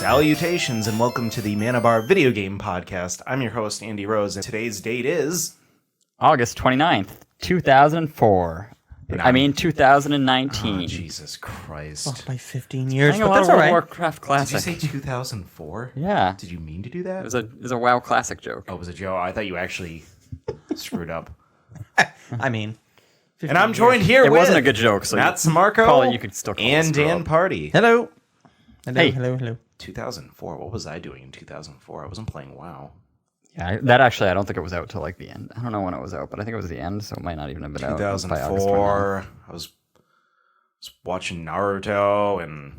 Salutations and welcome to the Manabar Video Game Podcast. I'm your host, Andy Rose, and today's date is... August 29th, 2004. 2019. Oh, Jesus Christ. Off by 15 years, Playing a but lot that's of all World right. Warcraft Did Classic. you say 2004? Yeah. Did you mean to do that? It was a WoW Classic joke. Oh, it was a joke. I thought you actually screwed up. I mean, And I'm joined here It with wasn't a good joke, so Matt Samarco Probably you could still call and it screw Dan up. Party. hello. Hello, Hey. hello. 2004. What was I doing in 2004? I wasn't playing WoW. Yeah, that actually, I don't think it was out till like the end. I don't know when it was out, but I think it was the end, so it might not even have been out by August 29th. 2004. I was watching Naruto and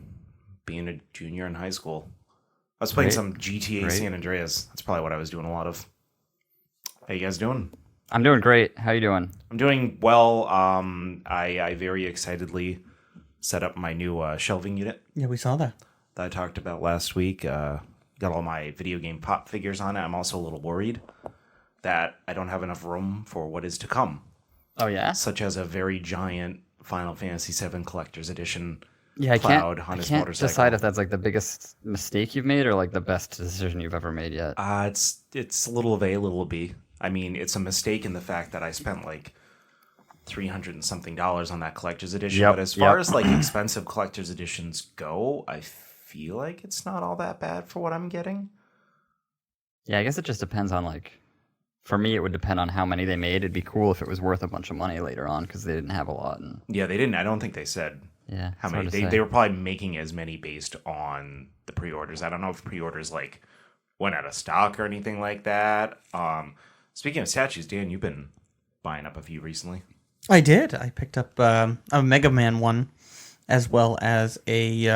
being a junior in high school. I was playing Great. some GTA Great. San Andreas. That's probably what I was doing a lot of. How you guys doing? I'm doing great. How you doing? I'm doing well. I very excitedly set up my new shelving unit Yeah, we saw that. that I talked about last week. Got all my video game pop figures on it. I'm also a little worried that I don't have enough room for what is to come, Oh, yeah? such as a very giant Final Fantasy VII Collector's Edition Yeah, Cloud on I his can't motorcycle. decide if that's like the biggest mistake you've made or like the best decision you've ever made yet. It's a little of A, little of B. I mean, it's a mistake in the fact that I spent like $300 and something on that collector's edition. Yep, But as far yep. as like expensive collector's editions go, I feel like it's not all that bad for what I'm getting. Yeah, I guess it just depends on like. For me, it would depend on how many they made. It'd be cool if it was worth a bunch of money later on because they didn't have a lot. And Yeah, they didn't. I don't think they said yeah, how it's many. hard to They, say. they were probably making as many based on the pre-orders. I don't know if pre-orders like went out of stock or anything like that. Speaking of statues, Dan, you've been buying up a few recently. I did. I picked up a Mega Man one, as well as a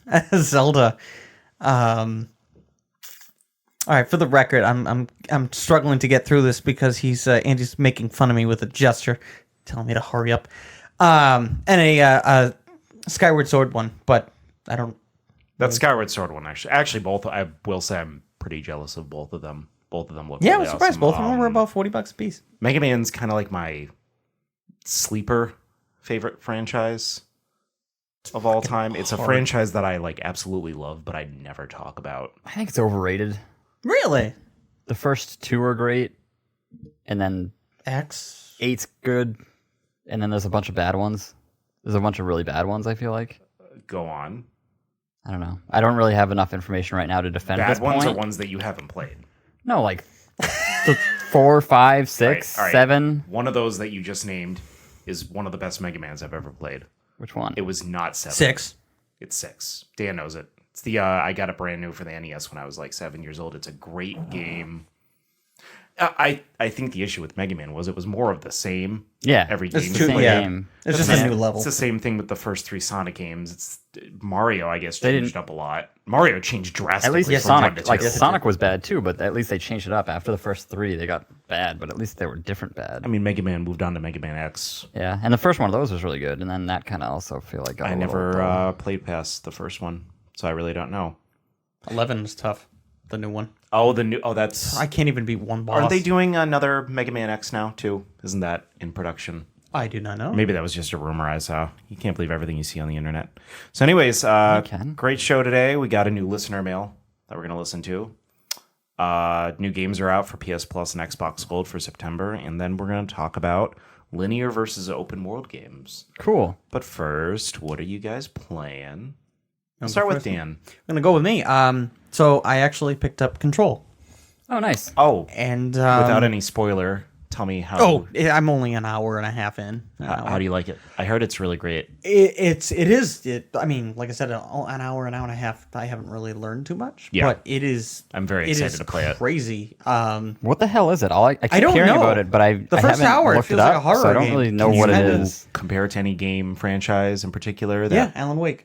a Zelda. All right, for the record, I'm struggling to get through this because Andy's making fun of me with a gesture, telling me to hurry up. And a Skyward Sword one, but I don't. That Skyward Sword one, actually, both. I will say I'm pretty jealous of both of them. Both of them look. Yeah, I really was surprised. awesome. Both of them were about $40 a piece. Mega Man's kind of like my sleeper favorite franchise of all time. It's a franchise that I like absolutely love, but I never talk about. I think it's overrated. Really? The first two are great, and then X. 8's good, and then there's a bunch of bad ones. There's a bunch of really bad ones, I feel like. Go on. I don't know. I don't really have enough information right now to defend Bad this ones point. are ones that you haven't played. No, like the 4, 5, 6, All right. 7. One of those that you just named is one of the best Mega Mans I've ever played. Which one? It was not 7. 6. It's 6. Dan knows it. It's the I got it brand new for the NES when I was like 7 years old. It's a great game. I think the issue with Mega Man was it was more of the same. Yeah. Every It's game. too- you played. yeah. game. It's just the a same- new level. It's the same thing with the first 3 Sonic games. It's Mario, I guess, They changed didn't- up a lot. Mario changed drastically. At least from 1 Sonic, to like 2. Sonic was bad too, but at least they changed it up. After the first 3, they got bad, but at least they were different bad. I mean, Mega Man moved on to Mega Man X. Yeah, and the first one of those was really good, and then that kind of also feel like got I a little never dull. played past the first one, so I really don't know. 11 is tough. The new one. Oh, the new. Oh, that's. I can't even beat one boss. Aren't they doing another Mega Man X now too? Isn't that in production? I do not know. Maybe that was just a rumor I saw. You can't believe everything you see on the internet. So, anyways, can. great show today. We got a new listener mail that we're going to listen to. New games are out for PS Plus and Xbox Gold for September, and then we're going to talk about linear versus open world games. Cool. But first, what are you guys playing? I'll start with Dan. I'm gonna go with me. So I actually picked up Control, Oh, nice. Oh, and without any spoiler, tell me how. Oh, I'm only an hour and a half in. How do you like it? I heard it's really great. It is. I mean, like I said, an hour and a half. I haven't really learned too much. Yeah. But it is. I'm very it excited is to play it. Crazy. What the hell is it? I keep don't hearing know. about it, but I The first haven't hour, it looked feels it like up, a horror so I don't game. really know Can what you it is. compare it to any game franchise in particular? Yeah, Alan Wake,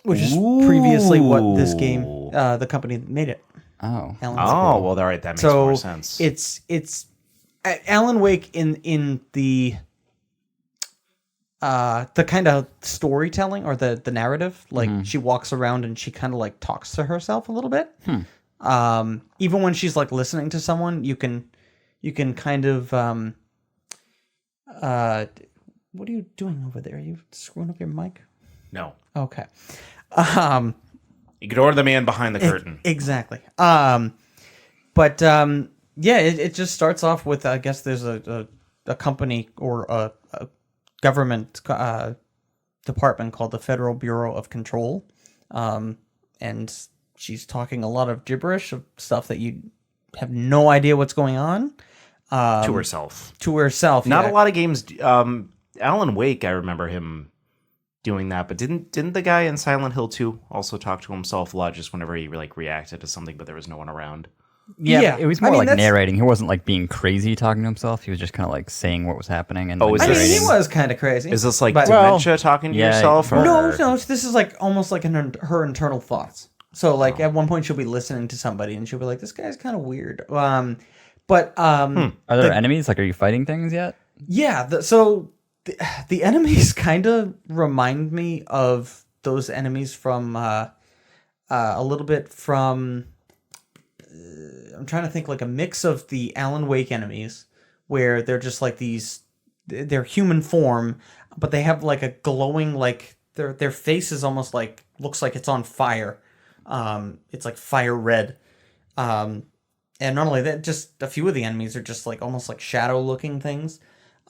which is previously what this game, the company that made it. Oh, Alan Oh, well, all right, that makes more sense. It's Alan Wake in the kind of storytelling or the narrative. Like she walks around and she kind of like talks to herself a little bit. Even when she's like listening to someone, you can kind of what are you doing over there? Are you screwing up your mic? No. Okay. Ignore the man behind the curtain. Exactly. Yeah, it just starts off with, I guess there's a company or a government department called the Federal Bureau of Control. And she's talking a lot of gibberish of stuff that you have no idea what's going on. To herself. Not a lot of games. Alan Wake, I remember him doing that, but didn't the guy in Silent Hill 2 also talk to himself a lot just whenever he like reacted to something, but there was no one around? Yeah, it was more narrating. He wasn't like being crazy talking to himself. He was just kind of like saying what was happening and he was kind of crazy. Is this like dementia talking to yourself? Or? No. This is like almost like her internal thoughts. So like at one point she'll be listening to somebody and she'll be like, "This guy's kind of weird." Are there enemies? Like, are you fighting things yet? Yeah. The enemies kind of remind me of those enemies from a little bit from. I'm trying to think like a mix of the Alan Wake enemies, where they're just like they're human form, but they have like a glowing like their face is almost like looks like it's on fire. It's like fire red. And not only that, just a few of the enemies are just like almost like shadow looking things.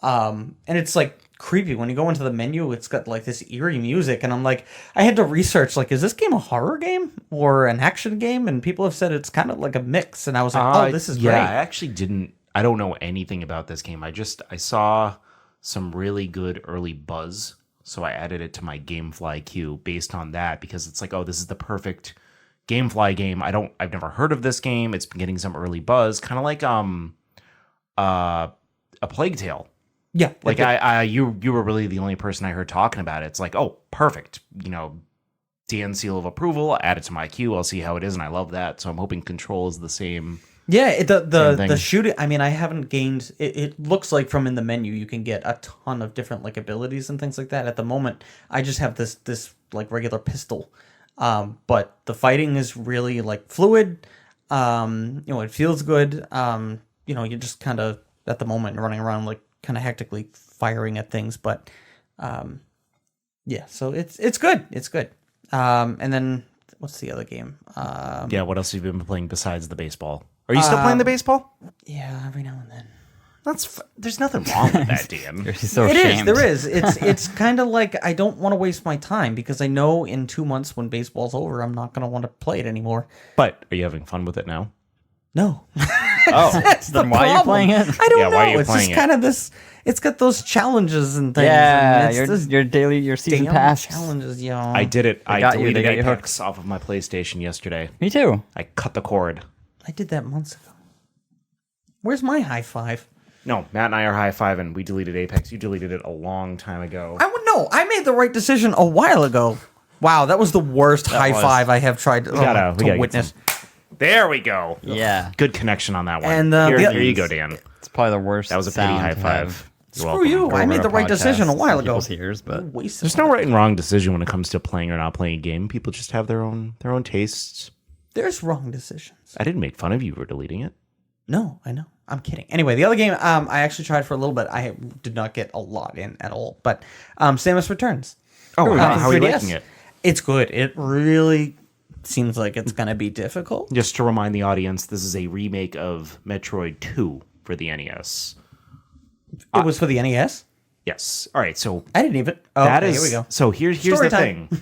And it's like creepy when you go into the menu. It's got like this eerie music, and I'm like, I had to research like, is this game a horror game or an action game? And people have said it's kind of like a mix, and I was like, oh, this is great. Yeah, I actually didn't. I don't know anything about this game. I saw some really good early buzz, so I added it to my GameFly queue based on that, because it's like, oh, this is the perfect GameFly game. I've never heard of this game. It's been getting some early buzz, kind of like a Plague Tale. Yeah, like you were really the only person I heard talking about it. It's like, oh, perfect. Dan seal of approval. Add it to my queue. I'll see how it is, and I love that. So I'm hoping Control is the same. Yeah, the shooting. I mean, I haven't gained. It looks like from in the menu you can get a ton of different like abilities and things like that. At the moment, I just have this like regular pistol. But the fighting is really like fluid. It feels good. You're just kind of at the moment running around like kind of hectically firing at things, but so it's good. It's good. And then what's the other game? What else have you been playing besides the baseball? Are you still playing the baseball? Yeah, every now and then. There's nothing wrong with that, Dan. You're so ashamed. There is. It's kind of like I don't want to waste my time, because I know in 2 months when baseball's over, I'm not going to want to play it anymore. But are you having fun with it now? No. Oh, that's then why are you playing it? I don't know. Why are you it's playing just kind of this. It's got those challenges and things. Yeah, and your season pass challenges, yo. I did it. I deleted you Apex off of my PlayStation yesterday. Me too. I cut the cord. I did that months ago. Where's my high five? No, Matt and I are high-fiving. We deleted Apex. You deleted it a long time ago. I made the right decision a while ago. Wow, that was the worst high five I have tried to witness. There we go. Yeah. Good connection on that one. And here you go, Dan. It's probably the worst. That was a pity high five. Screw you. I made the right decision a while ago. Ears, but there's no right and wrong decision when it comes to playing or not playing a game. People just have their own tastes. There's wrong decisions. I didn't make fun of you for deleting it. No, I know. I'm kidding. Anyway, the other game I actually tried for a little bit. I did not get a lot in at all. But Samus Returns. Oh, how are you liking it? It's good. It really seems like it's going to be difficult. Just to remind the audience, this is a remake of Metroid 2 for the NES. It was for the NES? Yes. All right, so I didn't even... Oh, okay, here we go. So here's the time. thing.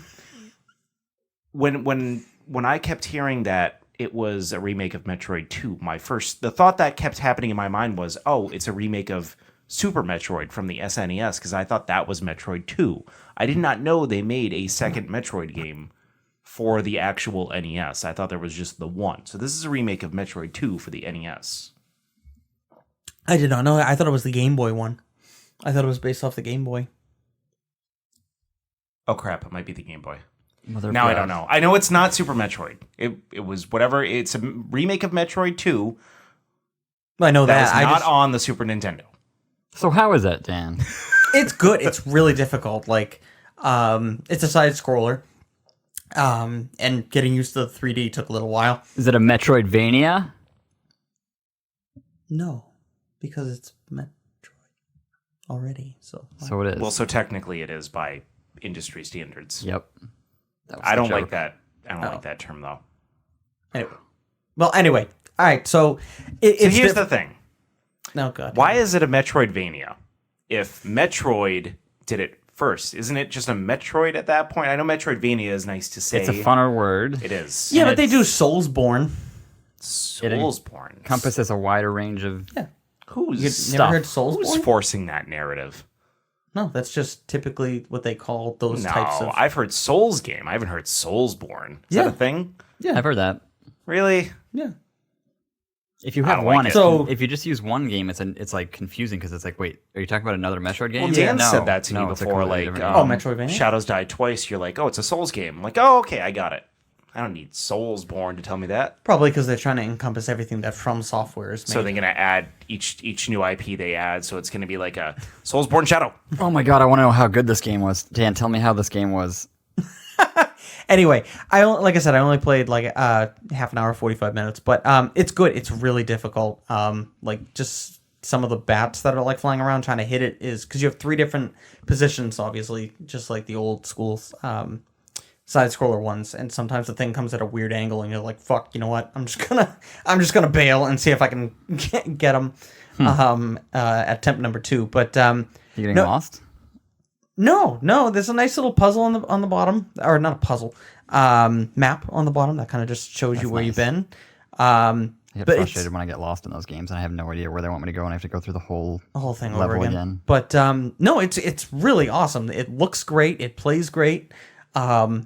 When I kept hearing that it was a remake of Metroid 2, the thought that kept happening in my mind was, oh, it's a remake of Super Metroid from the SNES, because I thought that was Metroid 2. I did not know they made a second Metroid game for the actual NES. I thought there was just the one. So this is a remake of Metroid 2 for the NES. I did not know. I thought it was the Game Boy one. I thought it was based off the Game Boy. Oh crap, it might be the Game Boy. Now I don't know. I know it's not Super Metroid. It was whatever. It's a remake of Metroid 2. I know that. That was not on the Super Nintendo. So how is that, Dan? It's good. It's really difficult. Like, it's a side scroller. And getting used to the 3D took a little while. Is it a Metroidvania? No, because it's Metroid already. So it is. Well, so technically it is by industry standards. Yep. I don't like that. I don't like that term though. Anyway. All right. So, Here's the thing. No, God. Why is it a Metroidvania? If Metroid did it first, isn't it just a Metroid at that point? I know Metroidvania is nice to say. It's a funner word. It is. Yeah, but they do Soulsborne. Soulsborne. Encompasses a wider range of Who's Never heard Soulsborne? Who's forcing that narrative? No, that's just typically what they call those types No, of. I've heard Souls game. I haven't heard Soulsborne. Is that a thing? Yeah. I've heard that. Really? Yeah. If you I have don't one, like it. So- if you just use one game, it's like confusing because it's like, wait, are you talking about another Metroid game? Well, Dan No, said that to no, me it's a before. completely Like, different game. Metroidvania? Shadows Die Twice. You're like, oh, it's a Souls game. I'm like, oh, okay, I got it. I don't need Soulsborne to tell me that. Probably because they're trying to encompass everything that From Software is made. So they're gonna add each new IP they add. So it's gonna be like a Soulsborne Shadow. Oh my god, I want to know how good this game was. Dan, tell me how this game was. Anyway, like I said, I only played like half an hour, 45 minutes, but it's good. It's really difficult. Like just some of the bats that are like flying around trying to hit it is because you have 3 different positions, obviously, just like the old school side scroller ones, and sometimes the thing comes at a weird angle, and you're like, "Fuck, you know what? I'm just gonna bail and see if I can get them." At attempt number 2, but You getting lost? No, there's a nice little puzzle on the bottom, or not a puzzle, map on the bottom that kind of just shows you where you've been. I get but frustrated when I get lost in those games and I have no idea where they want me to go and I have to go through the whole thing level over again. But no, it's really awesome. It looks great. It plays great. I've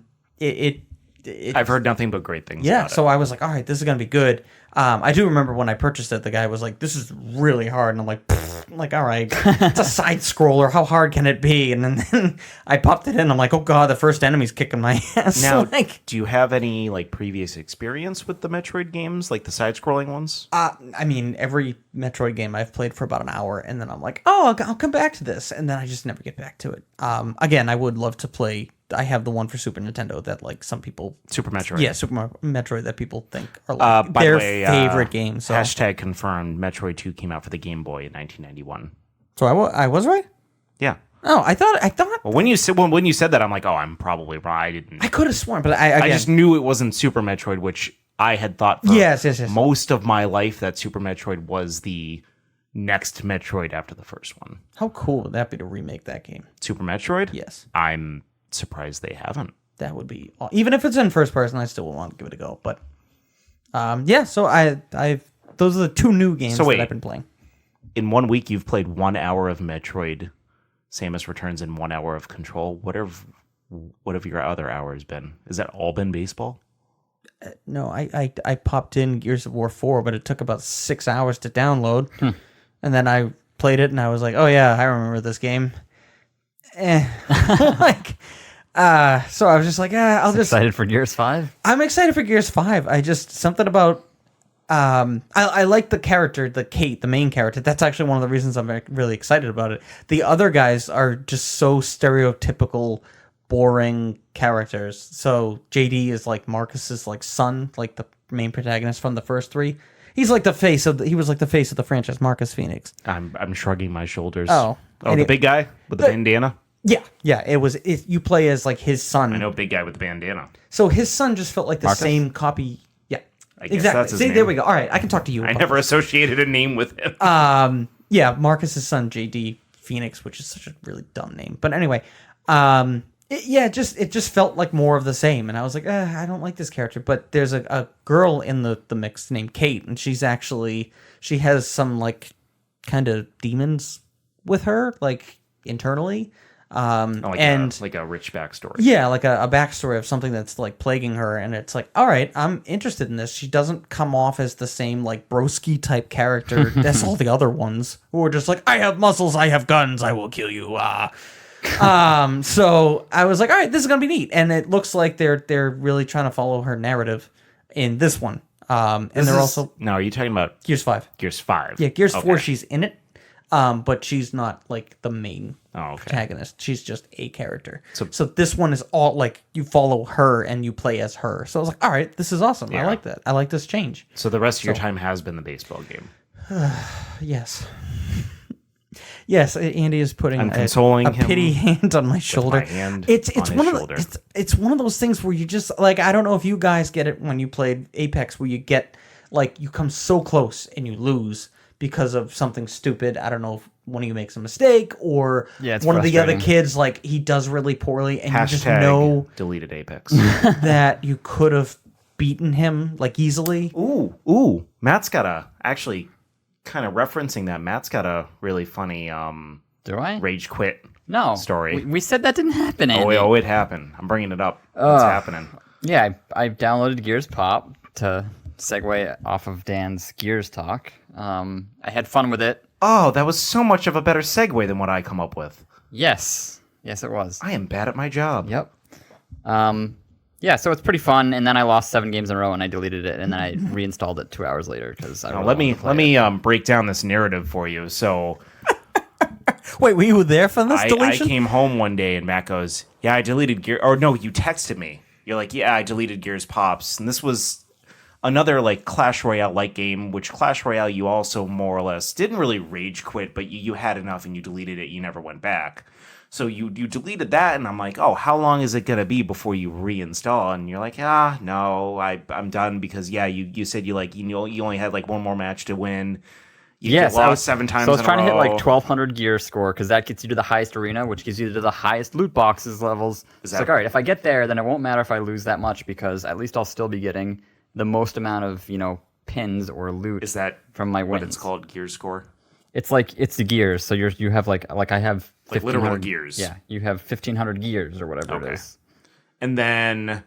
heard nothing but great things. Yeah, about so I was like, all right, this is gonna be good. I do remember when I purchased it, the guy was like, "This is really hard," and I'm like, "Pfft." I'm like, all right, it's a side scroller. How hard can it be? And then I popped it in. I'm like, oh god, the first enemy's kicking my ass. Now, like, do you have any like previous experience with the Metroid games, like the side-scrolling ones? I mean, every Metroid game I've played for about an hour, and then I'm like, oh, I'll come back to this, and then I just never get back to it. Again, I would love to play. I have the one for Super Nintendo that like some people, Super Metroid. yeah, Super Metroid that people think are like By their the way, favorite game. So, hashtag confirmed. Metroid 2 came out for the Game Boy in 1991. so I was right. Yeah. Oh, I thought Well, when you said that, I'm like, oh, I'm probably right. I didn't. I could have sworn, but I just knew it wasn't Super Metroid, which I had thought for Yes. most of my life that Super Metroid was the next Metroid after the first one. How cool would that be to remake that game? Super Metroid? Yes, I'm surprised they haven't. that would be even if it's in first person. I still would want to give it a go. But yeah, so I've those are the 2 new games wait. that I've been playing. In 1 week, you've played 1 hour of Metroid Samus Returns and 1 hour of Control. What have your other hours been? Has that all been baseball? No, I popped in Gears of War 4, but it took about 6 hours to download, and then I played it, and I was like, oh yeah, I remember this game. Like, so I was just like, I'll just. Excited for Gears 5? I'm excited for Gears 5. I just something about. I like the character, the Kate, the main character. That's actually one of the reasons I'm really excited about it. The other guys are just so stereotypical, boring characters. So JD is like Marcus's like son, like the main protagonist from the first 3. He's like the face of he was like the face of the franchise, Marcus Phoenix. I'm shrugging my shoulders. Oh, the big guy with the bandana? Yeah. You play as like his son. I know, big guy with the bandana. So his son just felt like the Marcus? same copy. Yeah, I guess exactly. that's his See, name. there we go. All right, I can talk to you. I about never associated a name with him. Yeah, Marcus's son, JD Phoenix, which is such a really dumb name. But anyway, it just felt like more of the same, and I was like, I don't like this character. But there's a girl in the mix named Kate, and she has some like kind of demons with her, like internally. Like a rich backstory. Yeah, like a backstory of something that's like plaguing her, and it's like, all right, I'm interested in this. She doesn't come off as the same like broski type character as all the other ones who are just like, I have muscles, I have guns, I will kill you. So I was like, all right, this is gonna be neat, and it looks like they're really trying to follow her narrative in this one. And they're also No, are you talking about Gears 5. Gears 5? Yeah, Gears 4, Okay. she's in it, but she's not like the main okay. protagonist. She's just a character. So- So this one is all like you follow her and you play as her. So I was like, all right, this is awesome. I Yeah. like that. I like this change. So the rest of your time has been the baseball game. Yes. Yes, Andy is putting I'm consoling a him pity hand on my shoulder. my hand it's on his one of shoulder. it's one of those things where you just like, I don't know if you guys get it when you played Apex, where you get like, you come so close and you lose because of something stupid. I don't know if one of you makes a mistake, or Yeah, it's one of the other frustrating. kids, like, he does really poorly, and you just Hashtag know deleted Apex. that you could have beaten him like easily. Ooh. Matt's got actually kind of referencing that. Matt's got a really funny Do I? rage quit No. story. We said that didn't happen, Andy. Oh, it happened. I'm bringing it up. What's happening? Yeah, I downloaded Gears Pop to segue off of Dan's Gears talk. I had fun with it. Oh, that was so much of a better segue than what I come up with. Yes, it was. I am bad at my job. Yep. Yeah, so it's pretty fun. And then I lost 7 games in a row, and I deleted it, and then I reinstalled it 2 hours later because I Now, really let me break down this narrative for you. So Wait, were you there for this I deletion? came home one day and Matt goes, "Yeah, I deleted Gear." Or no, you texted me. You're like, "Yeah, I deleted Gears Pops," and this was another like Clash Royale like game, which Clash Royale you also more or less didn't really rage quit, but you had enough and you deleted it. You never went back. So you deleted that, and I'm like, oh, how long is it gonna be before you reinstall? And you're like, no, I'm done because you said you only had like one more match to win. You lost 7 times. So I was in trying a to hit row. like 1,200 gear score because that gets you to the highest arena, which gives you to the highest loot boxes levels. It's like, all right, if I get there, then it won't matter if I lose that much because at least I'll still be getting the most amount of pins or loot. Is that from my what wins. it's called? Gear score? It's the gears. So you have like I have Like literal 1,500 gears. Yeah, you have 1,500 gears or whatever it is. And then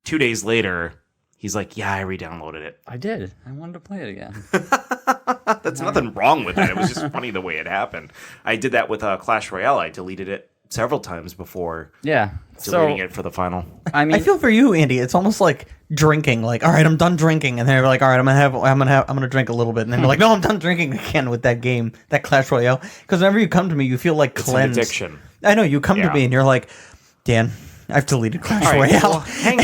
2 days later, he's like, yeah, I re-downloaded it. I did. I wanted to play it again. That's nothing wrong with it. It was just funny the way it happened. I did that with Clash Royale. I deleted it several times before Yeah. deleting So it for the final. I mean, I feel for you, Andy. It's almost like drinking. Like, all right, I'm done drinking, and then they're like, all right, I'm gonna drink a little bit, and then they're like, no, I'm done drinking again with that game, that Clash Royale. Because whenever you come to me, you feel like It's an cleansed. addiction. I know you come to Yeah. me, and you're like, Dan, I've deleted Clash All right, Royale. well, hang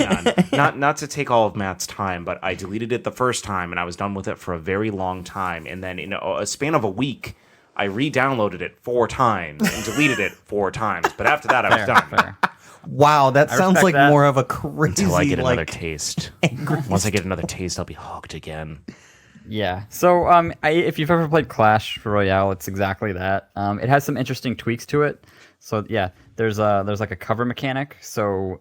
on. Not to take all of Matt's time, but I deleted it the first time, and I was done with it for a very long time. And then in a span of a week, I re-downloaded it 4 times and deleted it 4 times. But after that, I was done. fair. Wow, that sounds respect like that. more of a crazy Until I get another like. taste. Once I get another taste, I'll be hooked again. Yeah. So, if you've ever played Clash Royale, it's exactly that. It has some interesting tweaks to it. So, yeah, there's like a cover mechanic. So,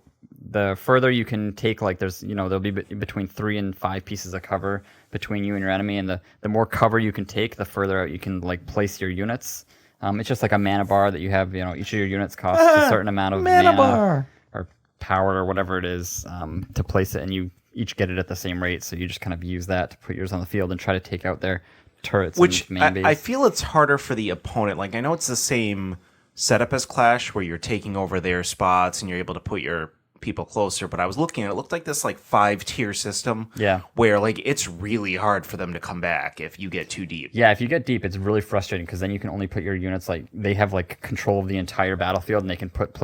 the further you can take, like, there'll be between 3 and 5 pieces of cover between you and your enemy, and the more cover you can take, the further out you can like place your units. It's just like a mana bar that you have. Each of your units costs a certain amount of Mana mana bar. or power or whatever it is to place it, and you each get it at the same rate. So you just kind of use that to put yours on the field and try to take out their turrets. Which and main base. I feel it's harder for the opponent. Like, I know it's the same setup as Clash, where you're taking over their spots and you're able to put your people closer, but I was looking and it looked like this like 5-tier system. Yeah. Where like it's really hard for them to come back if you get too deep. Yeah, if you get deep, it's really frustrating because then you can only put your units like they have like control of the entire battlefield, and they can put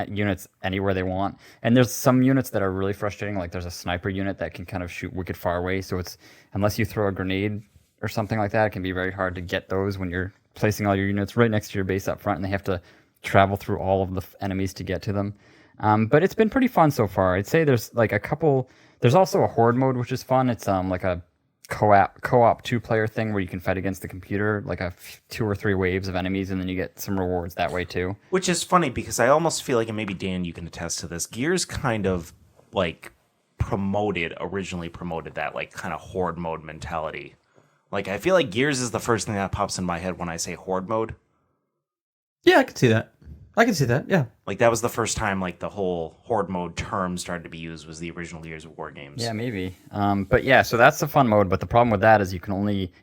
units anywhere they want. And there's some units that are really frustrating. Like there's a sniper unit that can kind of shoot wicked far away. So it's unless you throw a grenade or something like that, it can be very hard to get those when you're placing all your units right next to your base up front, and they have to travel through all of the enemies to get to them. But it's been pretty fun so far. I'd say there's like a couple. There's also a horde mode, which is fun. It's like a co-op 2-player thing where you can fight against the computer, like 2 or 3 waves of enemies, and then you get some rewards that way too. Which is funny because I almost feel like, and maybe Dan, you can attest to this, Gears kind of like originally promoted that like kind of horde mode mentality. Like I feel like Gears is the first thing that pops in my head when I say horde mode. Yeah, I can see that. Yeah. Like that was the first time like the whole horde mode term started to be used, was the original Gears of War games. Yeah, maybe. But yeah, so that's the fun mode. But the problem with that is you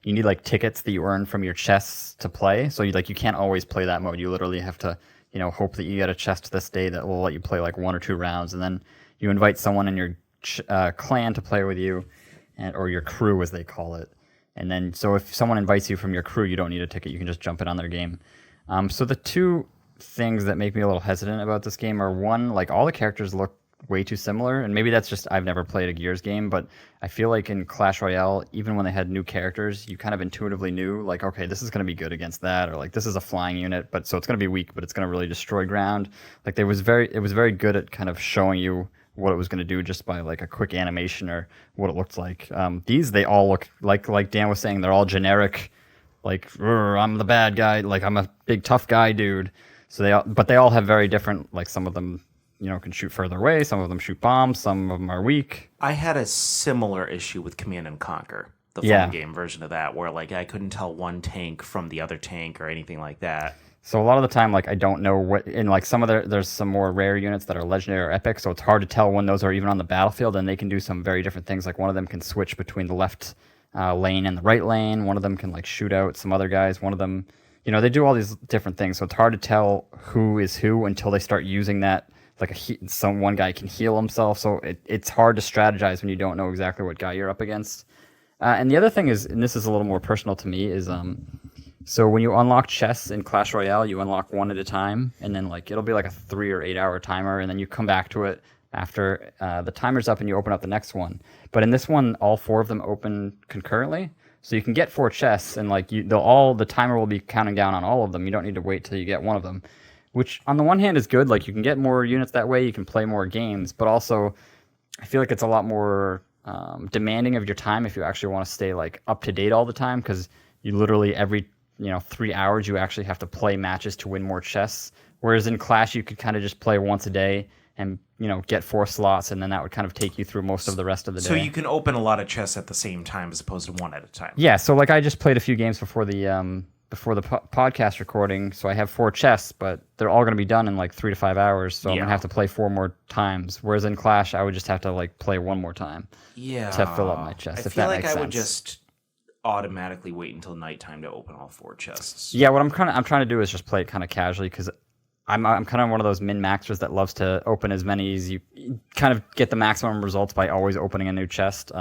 need like tickets that you earn from your chests to play. So you can't always play that mode. You literally have to hope that you get a chest this day that will let you play like 1 or 2 rounds, and then you invite someone in your clan to play with you, or your crew as they call it. And then so if someone invites you from your crew, you don't need a ticket. You can just jump in on their game. So the 2 things that make me a little hesitant about this game are, one, like all the characters look way too similar. And maybe that's just I've never played a Gears game, but I feel like in Clash Royale, even when they had new characters, you kind of intuitively knew, like, okay, this is going to be good against that, or like this is a flying unit, but so it's going to be weak, but it's going to really destroy ground. Like it was very good at kind of showing you what it was going to do just by like a quick animation or what it looked like. They all look like Dan was saying, they're all generic. Like, I'm the bad guy. Like, I'm a big tough guy, dude. So they all have very different. Like, some of them, can shoot further away. Some of them shoot bombs. Some of them are weak. I had a similar issue with Command and Conquer, the phone game version of that, where like I couldn't tell one tank from the other tank or anything like that. So a lot of the time, like I don't know what. In like some of there's some more rare units that are legendary or epic. So it's hard to tell when those are even on the battlefield, and they can do some very different things. Like one of them can switch between the left lane and the right lane. One of them can like shoot out some other guys. One of them, they do all these different things. So it's hard to tell who is who until they start using that. Like one guy can heal himself. So it's hard to strategize when you don't know exactly what guy you're up against. And the other thing is, and this is a little more personal to me, is so when you unlock chests in Clash Royale, you unlock one at a time, and then like it'll be like a 3 or 8 hour timer, and then you come back to it after the timer's up and you open up the next one. But in this one, all 4 of them open concurrently. So you can get 4 chests, and like the timer will be counting down on all of them. You don't need to wait till you get one of them, which on the one hand is good. Like you can get more units that way, you can play more games, but also I feel like it's a lot more demanding of your time if you actually want to stay like up to date all the time, because you literally every 3 hours you actually have to play matches to win more chests. Whereas in Clash you could kind of just play once a day and get 4 slots, and then that would kind of take you through most of the rest of the day. So you can open a lot of chests at the same time as opposed to one at a time. Yeah, so like I just played a few games before the podcast recording, so I have 4 chests, but they're all going to be done in like 3 to 5 hours, so I'm going to have to play 4 more times. Whereas in Clash, I would just have to like play 1 more time to fill up my chest, if that makes sense. I feel like I would just automatically wait until nighttime to open all 4 chests. Yeah, what I'm trying to do is just play it kind of casually, because I'm kind of one of those min-maxers that loves to open as many as you kind of get the maximum results by always opening a new chest.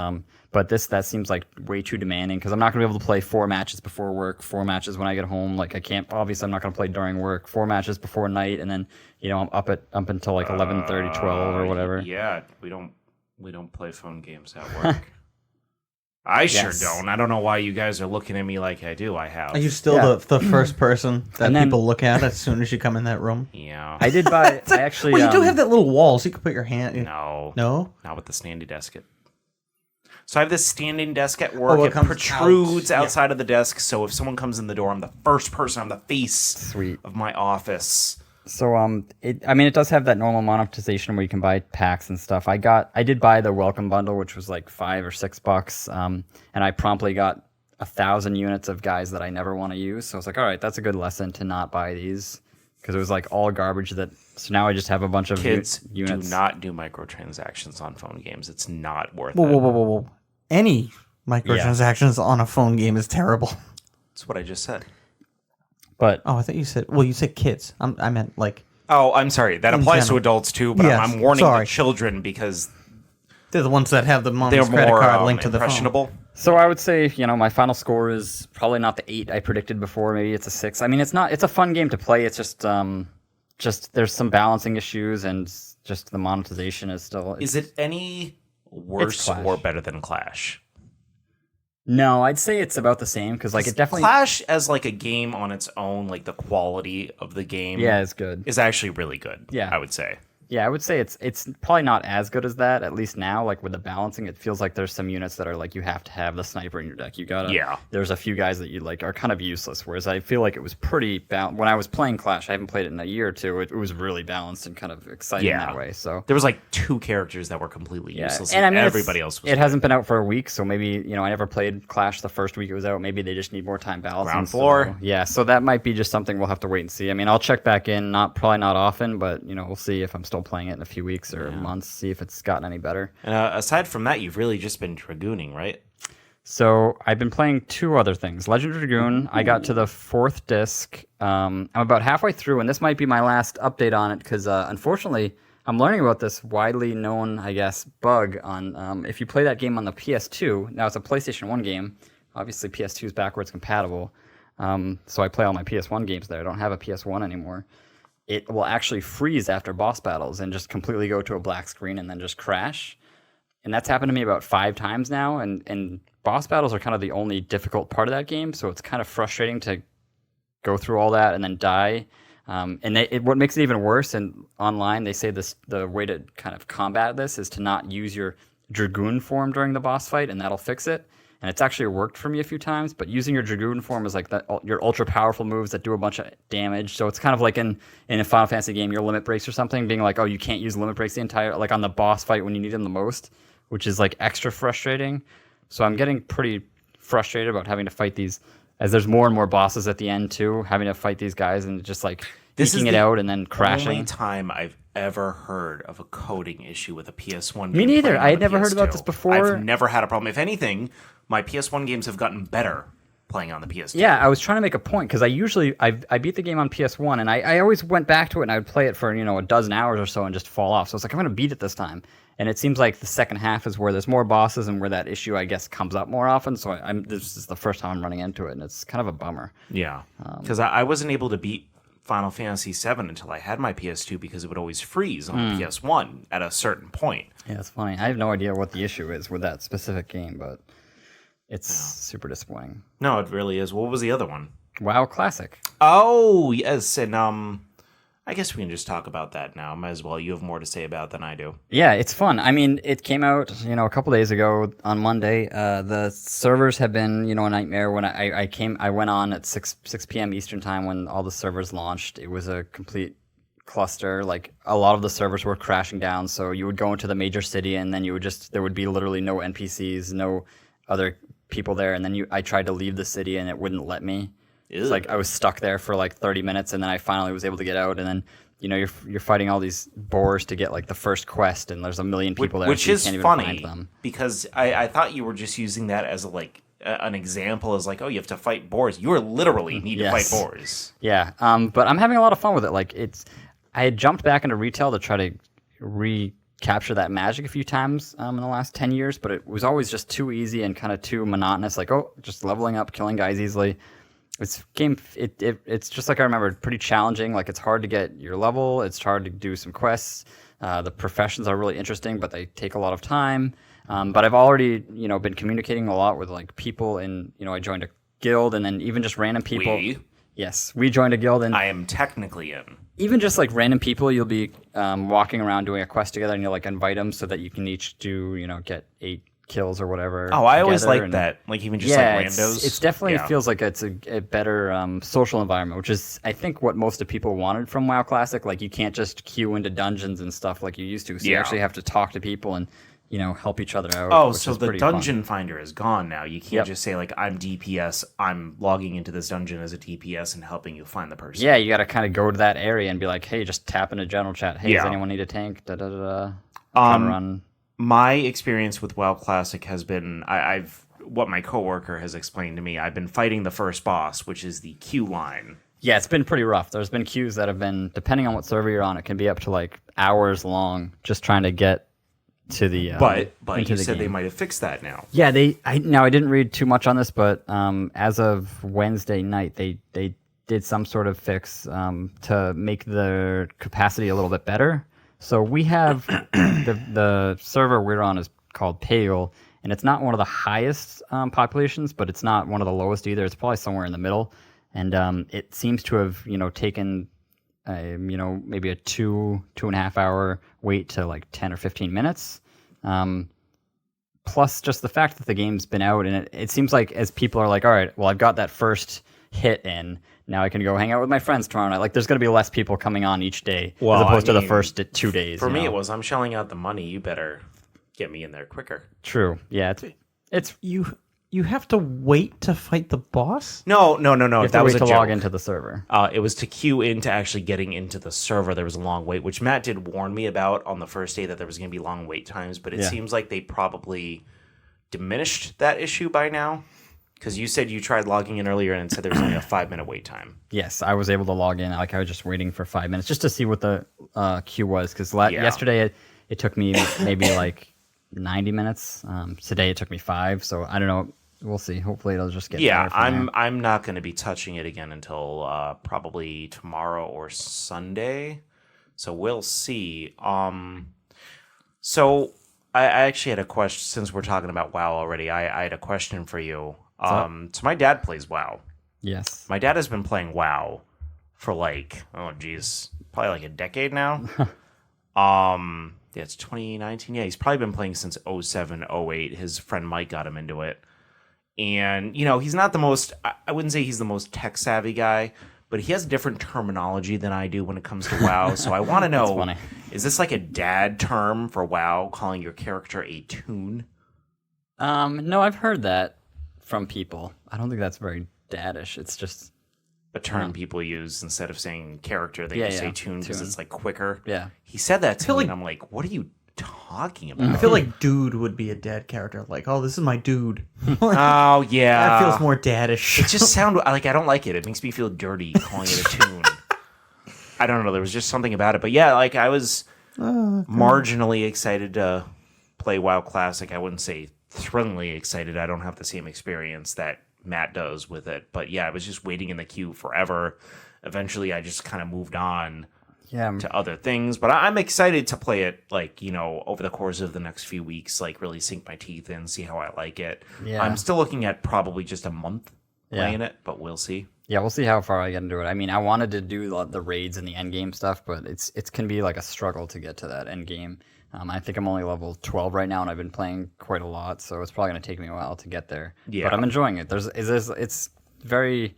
But that seems like way too demanding, because I'm not going to be able to play 4 matches before work, 4 matches when I get home. Like I can't, obviously I'm not going to play during work, 4 matches before night, and then I'm up until like 11:30, 12 or whatever. Yeah, we don't play phone games at work. I sure don't. I don't know why you guys are looking at me like I do. I have. Are you still the first person that people look at as soon as you come in that room? Yeah. I did buy. I actually. Well, you do have that little wall, so you can put your hand. No. Not with the standing desk. So I have this standing desk at work. It protrudes outside of the desk. So if someone comes in the door, I'm the first person on the face of my office. So it does have that normal monetization where you can buy packs and stuff. I did buy the welcome bundle, which was like $5 or $6, and I promptly got 1,000 units of guys that I never want to use. So I was like, all right, that's a good lesson to not buy these, because it was like all garbage. So now I just have a bunch of units. Do not do microtransactions on phone games. It's not worth it. Whoa. Any microtransactions on a phone game is terrible. That's what I just said. But I thought you said. Well, you said kids. I meant like. Oh, I'm sorry. That applies to adults too, but I'm warning the children because they're the ones that have the mom's credit card linked to the phone. So I would say, my final score is probably not the 8 I predicted before. Maybe it's a 6. I mean, it's not. It's a fun game to play. It's just there's some balancing issues, and just the monetization is still. Is it any worse or better than Clash? No, I'd say it's about the same, because like it definitely Clash as like a game on its own, like the quality of the game, it's good. Is actually really good. Yeah, I would say. Yeah, I would say it's probably not as good as that, at least now. Like with the balancing, it feels like there's some units that are like you have to have the sniper in your deck. You gotta. Yeah. There's a few guys that you like are kind of useless. Whereas I feel like it was pretty balanced when I was playing Clash. I haven't played it in a year or two. It was really balanced and kind of exciting that way. So there was like 2 characters that were completely useless, and I mean, everybody else was. It hasn't been out for a week, so maybe I never played Clash the first week it was out. Maybe they just need more time balancing. Ground floor. So that might be just something we'll have to wait and see. I mean, I'll check back in, probably not often, but we'll see if I'm still playing it in a few weeks or months, see if it's gotten any better. Aside from that, you've really just been dragooning, right? So I've been playing 2 other things. Legend of Dragoon, I got to the 4th disc. I'm about halfway through, and this might be my last update on it, because unfortunately, I'm learning about this widely known, I guess, bug on if you play that game on the PS2. Now, it's a PlayStation 1 game. Obviously, PS2 is backwards compatible. So I play all my PS1 games there. I don't have a PS1 anymore. it will actually freeze after boss battles and just completely go to a black screen and then just crash. And that's happened to me about 5 times now. And boss battles are kind of the only difficult part of that game, so it's kind of frustrating to go through all that and then die. What makes it even worse, and online they say the way to kind of combat this is to not use your Dragoon form during the boss fight, and that'll fix it. And it's actually worked for me a few times, but using your Dragoon form is like your ultra powerful moves that do a bunch of damage. So it's kind of like in a Final Fantasy game, your limit breaks or something, being like, oh, you can't use limit breaks like on the boss fight when you need them the most, which is like extra frustrating. So I'm getting pretty frustrated about having to fight these, as there's more and more bosses at the end too, having to fight these guys and just like eking it out and then crashing. Only time I've ever heard of a coding issue with a PS1 game. Me neither. I had never heard PS2. about this before. I've never had a problem. If anything, my PS1 games have gotten better playing on the PS2. Yeah, I was trying to make a point because I beat the game on PS1 and I always went back to it and I would play it for a dozen hours or so and just fall off. So I was like, I'm going to beat it this time. And it seems like the second half is where there's more bosses and where that issue, I guess, comes up more often. So this is the first time I'm running into it, and it's kind of a bummer. Yeah, because I wasn't able to beat Final Fantasy VII until I had my PS2 because it would always freeze on the PS1 at a certain point. Yeah, it's funny. I have no idea what the issue is with that specific game, but it's super disappointing. No, it really is. What was the other one? WoW Classic. Oh, yes, and I guess we can just talk about that now. Might as well. You have more to say about it than I do. Yeah, it's fun. I mean, it came out, a couple days ago on Monday. The servers have been, a nightmare. When I went on at 6 p.m. Eastern time when all the servers launched. It was a complete cluster. Like a lot of the servers were crashing down. So you would go into the major city and then there would be literally no NPCs, no other people there. And then I tried to leave the city and it wouldn't let me. It's like I was stuck there for like 30 minutes, and then I finally was able to get out. And then, you're fighting all these boars to get like the first quest, and there's a million people there, which so you is can't even funny find them. Because I thought you were just using that as an example, as like, oh, you have to fight boars. You literally need to fight boars. Yeah, but I'm having a lot of fun with it. Like I had jumped back into retail to try to recapture that magic a few times in the last 10 years, but it was always just too easy and kind of too monotonous. Like, oh, just leveling up, killing guys easily. It's just like I remember, pretty challenging. Like it's hard to get your level. It's hard to do some quests. The professions are really interesting, but they take a lot of time. But I've already, been communicating a lot with like people and, I joined a guild and then even just random people. Yes, we joined a guild and I am technically in. Even just like random people, you'll be walking around doing a quest together and you'll like invite them so that you can each do, get 8 kills or whatever. Oh, I always like that. Like even just like randos. It's definitely feels like it's a better social environment, which is I think what most of people wanted from WoW Classic. Like you can't just queue into dungeons and stuff like you used to. So you actually have to talk to people and help each other out. Oh, so the dungeon finder is gone now. You can't just say like I'm DPS. I'm logging into this dungeon as a DPS and helping you find the person. Yeah, you got to kind of go to that area and be like, hey, just tap into general chat. Hey, does anyone need a tank? Da da da da. Run. My experience with WoW Classic has been what my coworker has explained to me. I've been fighting the first boss, which is the queue line. Yeah, it's been pretty rough. There's been queues that have been, depending on what server you're on, it can be up to like hours long just trying to get to the. But you said they might have fixed that now. Yeah, I didn't read too much on this, but as of Wednesday night, they did some sort of fix to make the capacity a little bit better. So we have the server we're on is called Pale, and it's not one of the highest populations, but it's not one of the lowest either. It's probably somewhere in the middle, and it seems to have taken maybe a 2.5 hour wait to like 10 or 15 minutes. Plus just the fact that the game's been out, and it seems like as people are like, all right, well I've got that first hit in. Now I can go hang out with my friends tomorrow night. Like, there's going to be less people coming on each day as opposed to the first 2 days. For me, it was, I'm shelling out the money. You better get me in there quicker. True. Yeah, it's You have to wait to fight the boss? No. that was a joke. Log into the server. It was to queue into actually getting into the server. There was a long wait, which Matt did warn me about on the first day that there was going to be long wait times. But it seems like they probably diminished that issue by now. Because you said you tried logging in earlier and it said there was only a 5-minute wait time. Yes, I was able to log in. Like I was just waiting for 5 minutes just to see what the queue was. Because yesterday it took me maybe like 90 minutes. Today it took me 5. So I don't know. we'll see. Hopefully, it'll just get Yeah, better from there. I'm not going to be touching it again until probably tomorrow or Sunday. So we'll see. So I actually had a question since we're talking about WoW already. I had a question for you. up? So my dad plays WoW. Yes. My dad has been playing WoW for probably like a decade now. Yeah, it's 2019. Yeah, he's probably been playing since 07, 08. His friend Mike got him into it. And, he's not the most, I wouldn't say he's the most tech savvy guy, but he has different terminology than I do when it comes to WoW. So I want to know, funny. is this like a dad term for WoW, calling your character a toon? No, I've heard that from people. I don't think that's very daddish. It's just A term people use instead of saying character, they just say toon because toon. it's like quicker. Yeah. He said that to feel me, like- and I'm like, what are you talking I about? feel like dude would be a dad character. Like, oh, this is my dude. Oh, yeah. That feels more daddish. It just sound like I don't like it. It makes me feel dirty calling it a tune. I don't know. There was just something about it. But yeah, like I was marginally excited to play WoW Classic. I wouldn't say thrillingly excited. I don't have the same experience that Matt does with it. But yeah, I was just waiting in the queue forever. Eventually, I just kind of moved on yeah. to other things. But I'm excited to play it, like, over the course of the next few weeks, like really sink my teeth in, see how I like it. Yeah. I'm still looking at probably just a month playing it, but we'll see. Yeah, we'll see how far I get into it. I mean, I wanted to do the raids and the end game stuff, but it can be like a struggle to get to that end game. I think I'm only level 12 right now, and I've been playing quite a lot, so it's probably going to take me a while to get there. Yeah. But I'm enjoying it. It's very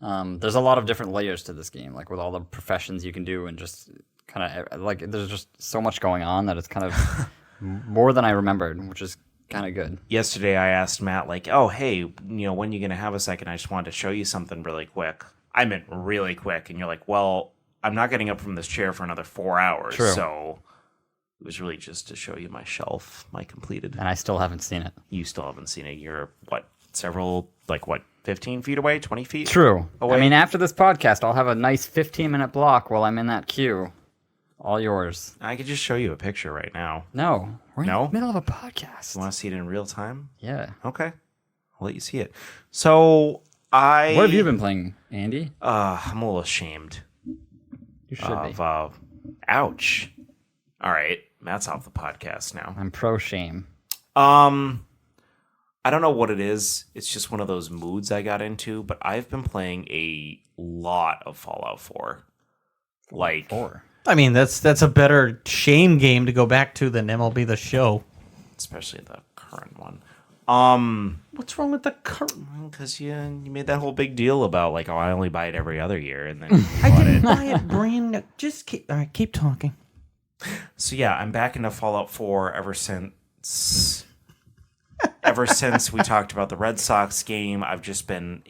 there's a lot of different layers to this game, like with all the professions you can do, and just kind of like there's just so much going on that it's kind of more than I remembered, which is kind of good. Yesterday, I asked Matt, like, oh, hey, when you going to have a second? I just wanted to show you something really quick. I meant really quick. And you're like, well, I'm not getting up from this chair for another 4 hours. True. So it was really just to show you my shelf, my completed. And I still haven't seen it. You still haven't seen it. You're, 15 feet away, 20 feet? True. away? I mean, after this podcast, I'll have a nice 15-minute block while I'm in that queue. All yours. I could just show you a picture right now. No. We're No? in the middle of a podcast. You want to see it in real time? Yeah. Okay. I'll let you see it. So, What have you been playing, Andy? I'm a little ashamed You should be. of, ouch. All right. Matt's off the podcast now. I'm pro shame. I don't know what it is. It's just one of those moods I got into, but I've been playing a lot of Fallout 4. Like, 4. I mean, that's a better shame game to go back to than MLB The Show. especially the current one. What's wrong with the current? Because you made that whole big deal about, like, oh, I only buy it every other year, and then you I bought didn't it. buy it brand new. Just keep. All right, keep talking. So yeah, I'm back into Fallout 4 ever since we talked about the Red Sox game. I've just been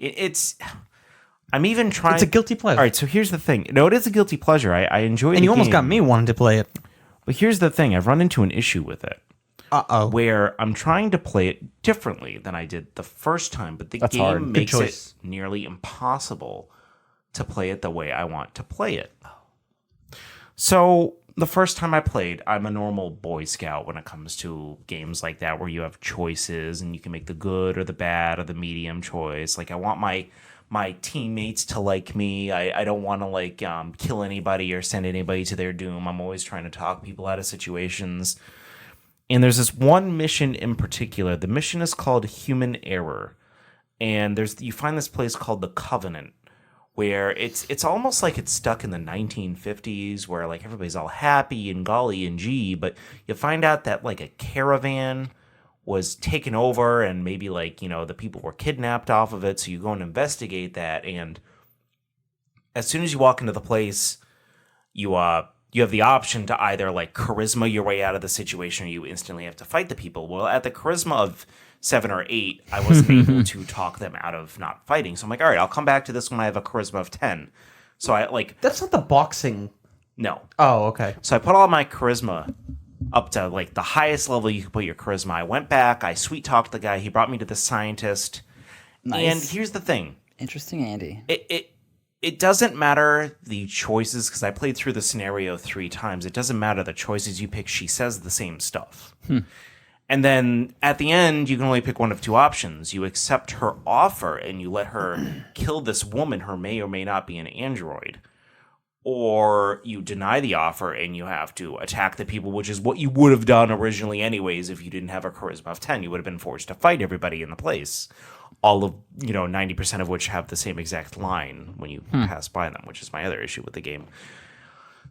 I'm even trying. It's a guilty pleasure. All right, so here's the thing. No, it is a guilty pleasure. I enjoy. And you almost got me wanting to play it. But here's the thing. I've run into an issue with it. Uh-oh. Where I'm trying to play it differently than I did the first time, but the That's game hard. Good makes it choice. nearly impossible to play it the way I want to play it. So the first time I played, I'm a normal Boy Scout when it comes to games like that where you have choices and you can make the good or the bad or the medium choice. Like I want my teammates to like me. I don't want to kill anybody or send anybody to their doom. I'm always trying to talk people out of situations. And there's this one mission in particular. The mission is called Human Error. And you find this place called the Covenant, where it's almost like it's stuck in the 1950s, where like everybody's all happy and golly and gee, but you find out that like a caravan was taken over and maybe the people were kidnapped off of it. So you go and investigate that. And as soon as you walk into the place, you have the option to either charisma your way out of the situation or you instantly have to fight the people. Well, at the charisma of 7 or 8, I wasn't able to talk them out of not fighting. So I'm like, all right, I'll come back to this when I have a charisma of 10. So That's not the boxing. no. Oh, okay. So I put all my charisma up to the highest level you can put your charisma. I went back, I sweet talked the guy, he brought me to the scientist. Nice. And here's the thing. Interesting, Andy. It doesn't matter the choices, because I played through the scenario 3 times. It doesn't matter the choices you pick. She says the same stuff. And And then at the end, you can only pick one of two options. You accept her offer and you let her kill this woman who may or may not be an android. Or you deny the offer and you have to attack the people, which is what you would have done originally anyways if you didn't have a charisma of 10. You would have been forced to fight everybody in the place. All of, 90% of which have the same exact line when you pass by them, which is my other issue with the game.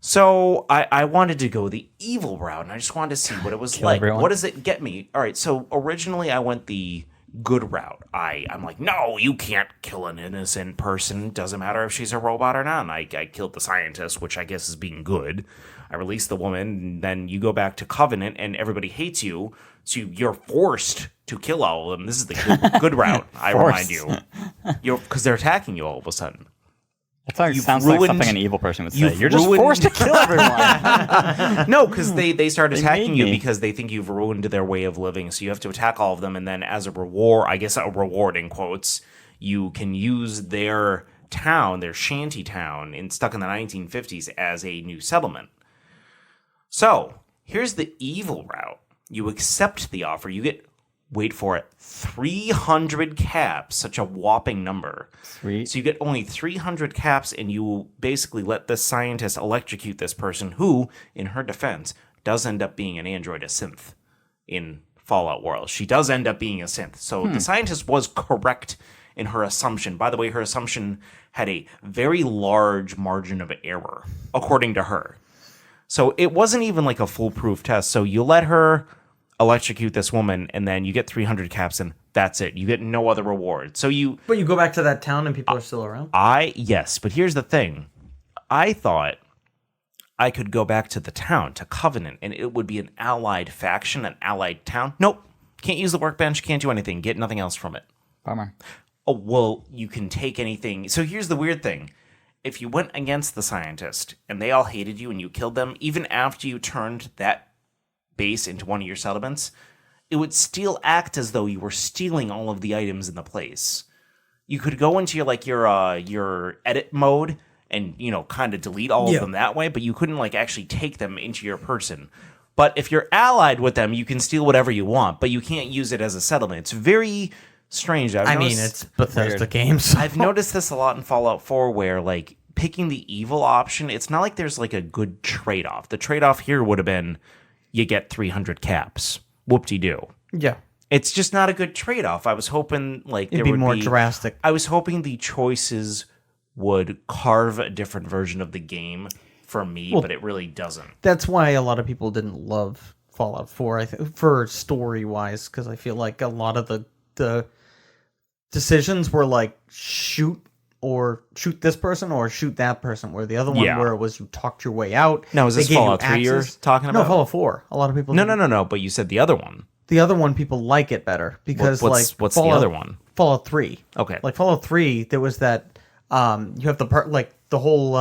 So I wanted to go the evil route, and I just wanted to see what it was like. Everyone. What does it get me? All right, so originally I went the good route. I'm like, no, you can't kill an innocent person. Doesn't matter if she's a robot or not. And I killed the scientist, which I guess is being good. I released the woman, and then you go back to Covenant, and everybody hates you, so you're forced to kill all of them. This is the good route, I remind you. Because they're attacking you all of a sudden. That sounds like something an evil person would say. You're just forced to kill everyone. No, because they start attacking you because they think you've ruined their way of living. So you have to attack all of them. And then as a reward, I guess a reward in quotes, you can use their town, their shanty town, stuck in the 1950s as a new settlement. So here's the evil route. You accept the offer. You get, wait for it, 300 caps, such a whopping number. Sweet. So you get only 300 caps, and you basically let this scientist electrocute this person who, in her defense, does end up being an android, a synth in Fallout World. She does end up being a synth. So the scientist was correct in her assumption. By the way, her assumption had a very large margin of error, according to her. So it wasn't even like a foolproof test. So you let her electrocute this woman, and then you get 300 caps, and that's it. You get no other reward. So But you go back to that town and people are still around? Yes, but here's the thing. I thought I could go back to the town, to Covenant, and it would be an allied faction, an allied town. Nope. Can't use the workbench, can't do anything, get nothing else from it. Bummer. Oh, well, you can take anything. So here's the weird thing. If you went against the scientist, and they all hated you, and you killed them, even after you turned that base into one of your settlements, it would still act as though you were stealing all of the items in the place. You could go into your edit mode and kind of delete all of them that way, but you couldn't actually take them into your person. But if you're allied with them, you can steal whatever you want, but you can't use it as a settlement. It's very strange. It's Bethesda games. I've noticed this a lot in Fallout 4 where picking the evil option, it's not like there's a good trade-off. The trade-off here would have been you get 300 caps. Whoop-de-doo. Yeah. It's just not a good trade-off. I was hoping It'd be more drastic. I was hoping the choices would carve a different version of the game for me, but it really doesn't. That's why a lot of people didn't love Fallout 4, for story-wise, because I feel like a lot of the decisions were shoot this person or shoot that person, where the other one where it was you talked your way out. Now, is this Fallout 3 you're talking about? No, Fallout 4. A lot of people... No, but you said the other one. The other one, people like it better because what's Fallout, the other one? Fallout 3. Okay. Fallout 3, there was that, you have the part, the whole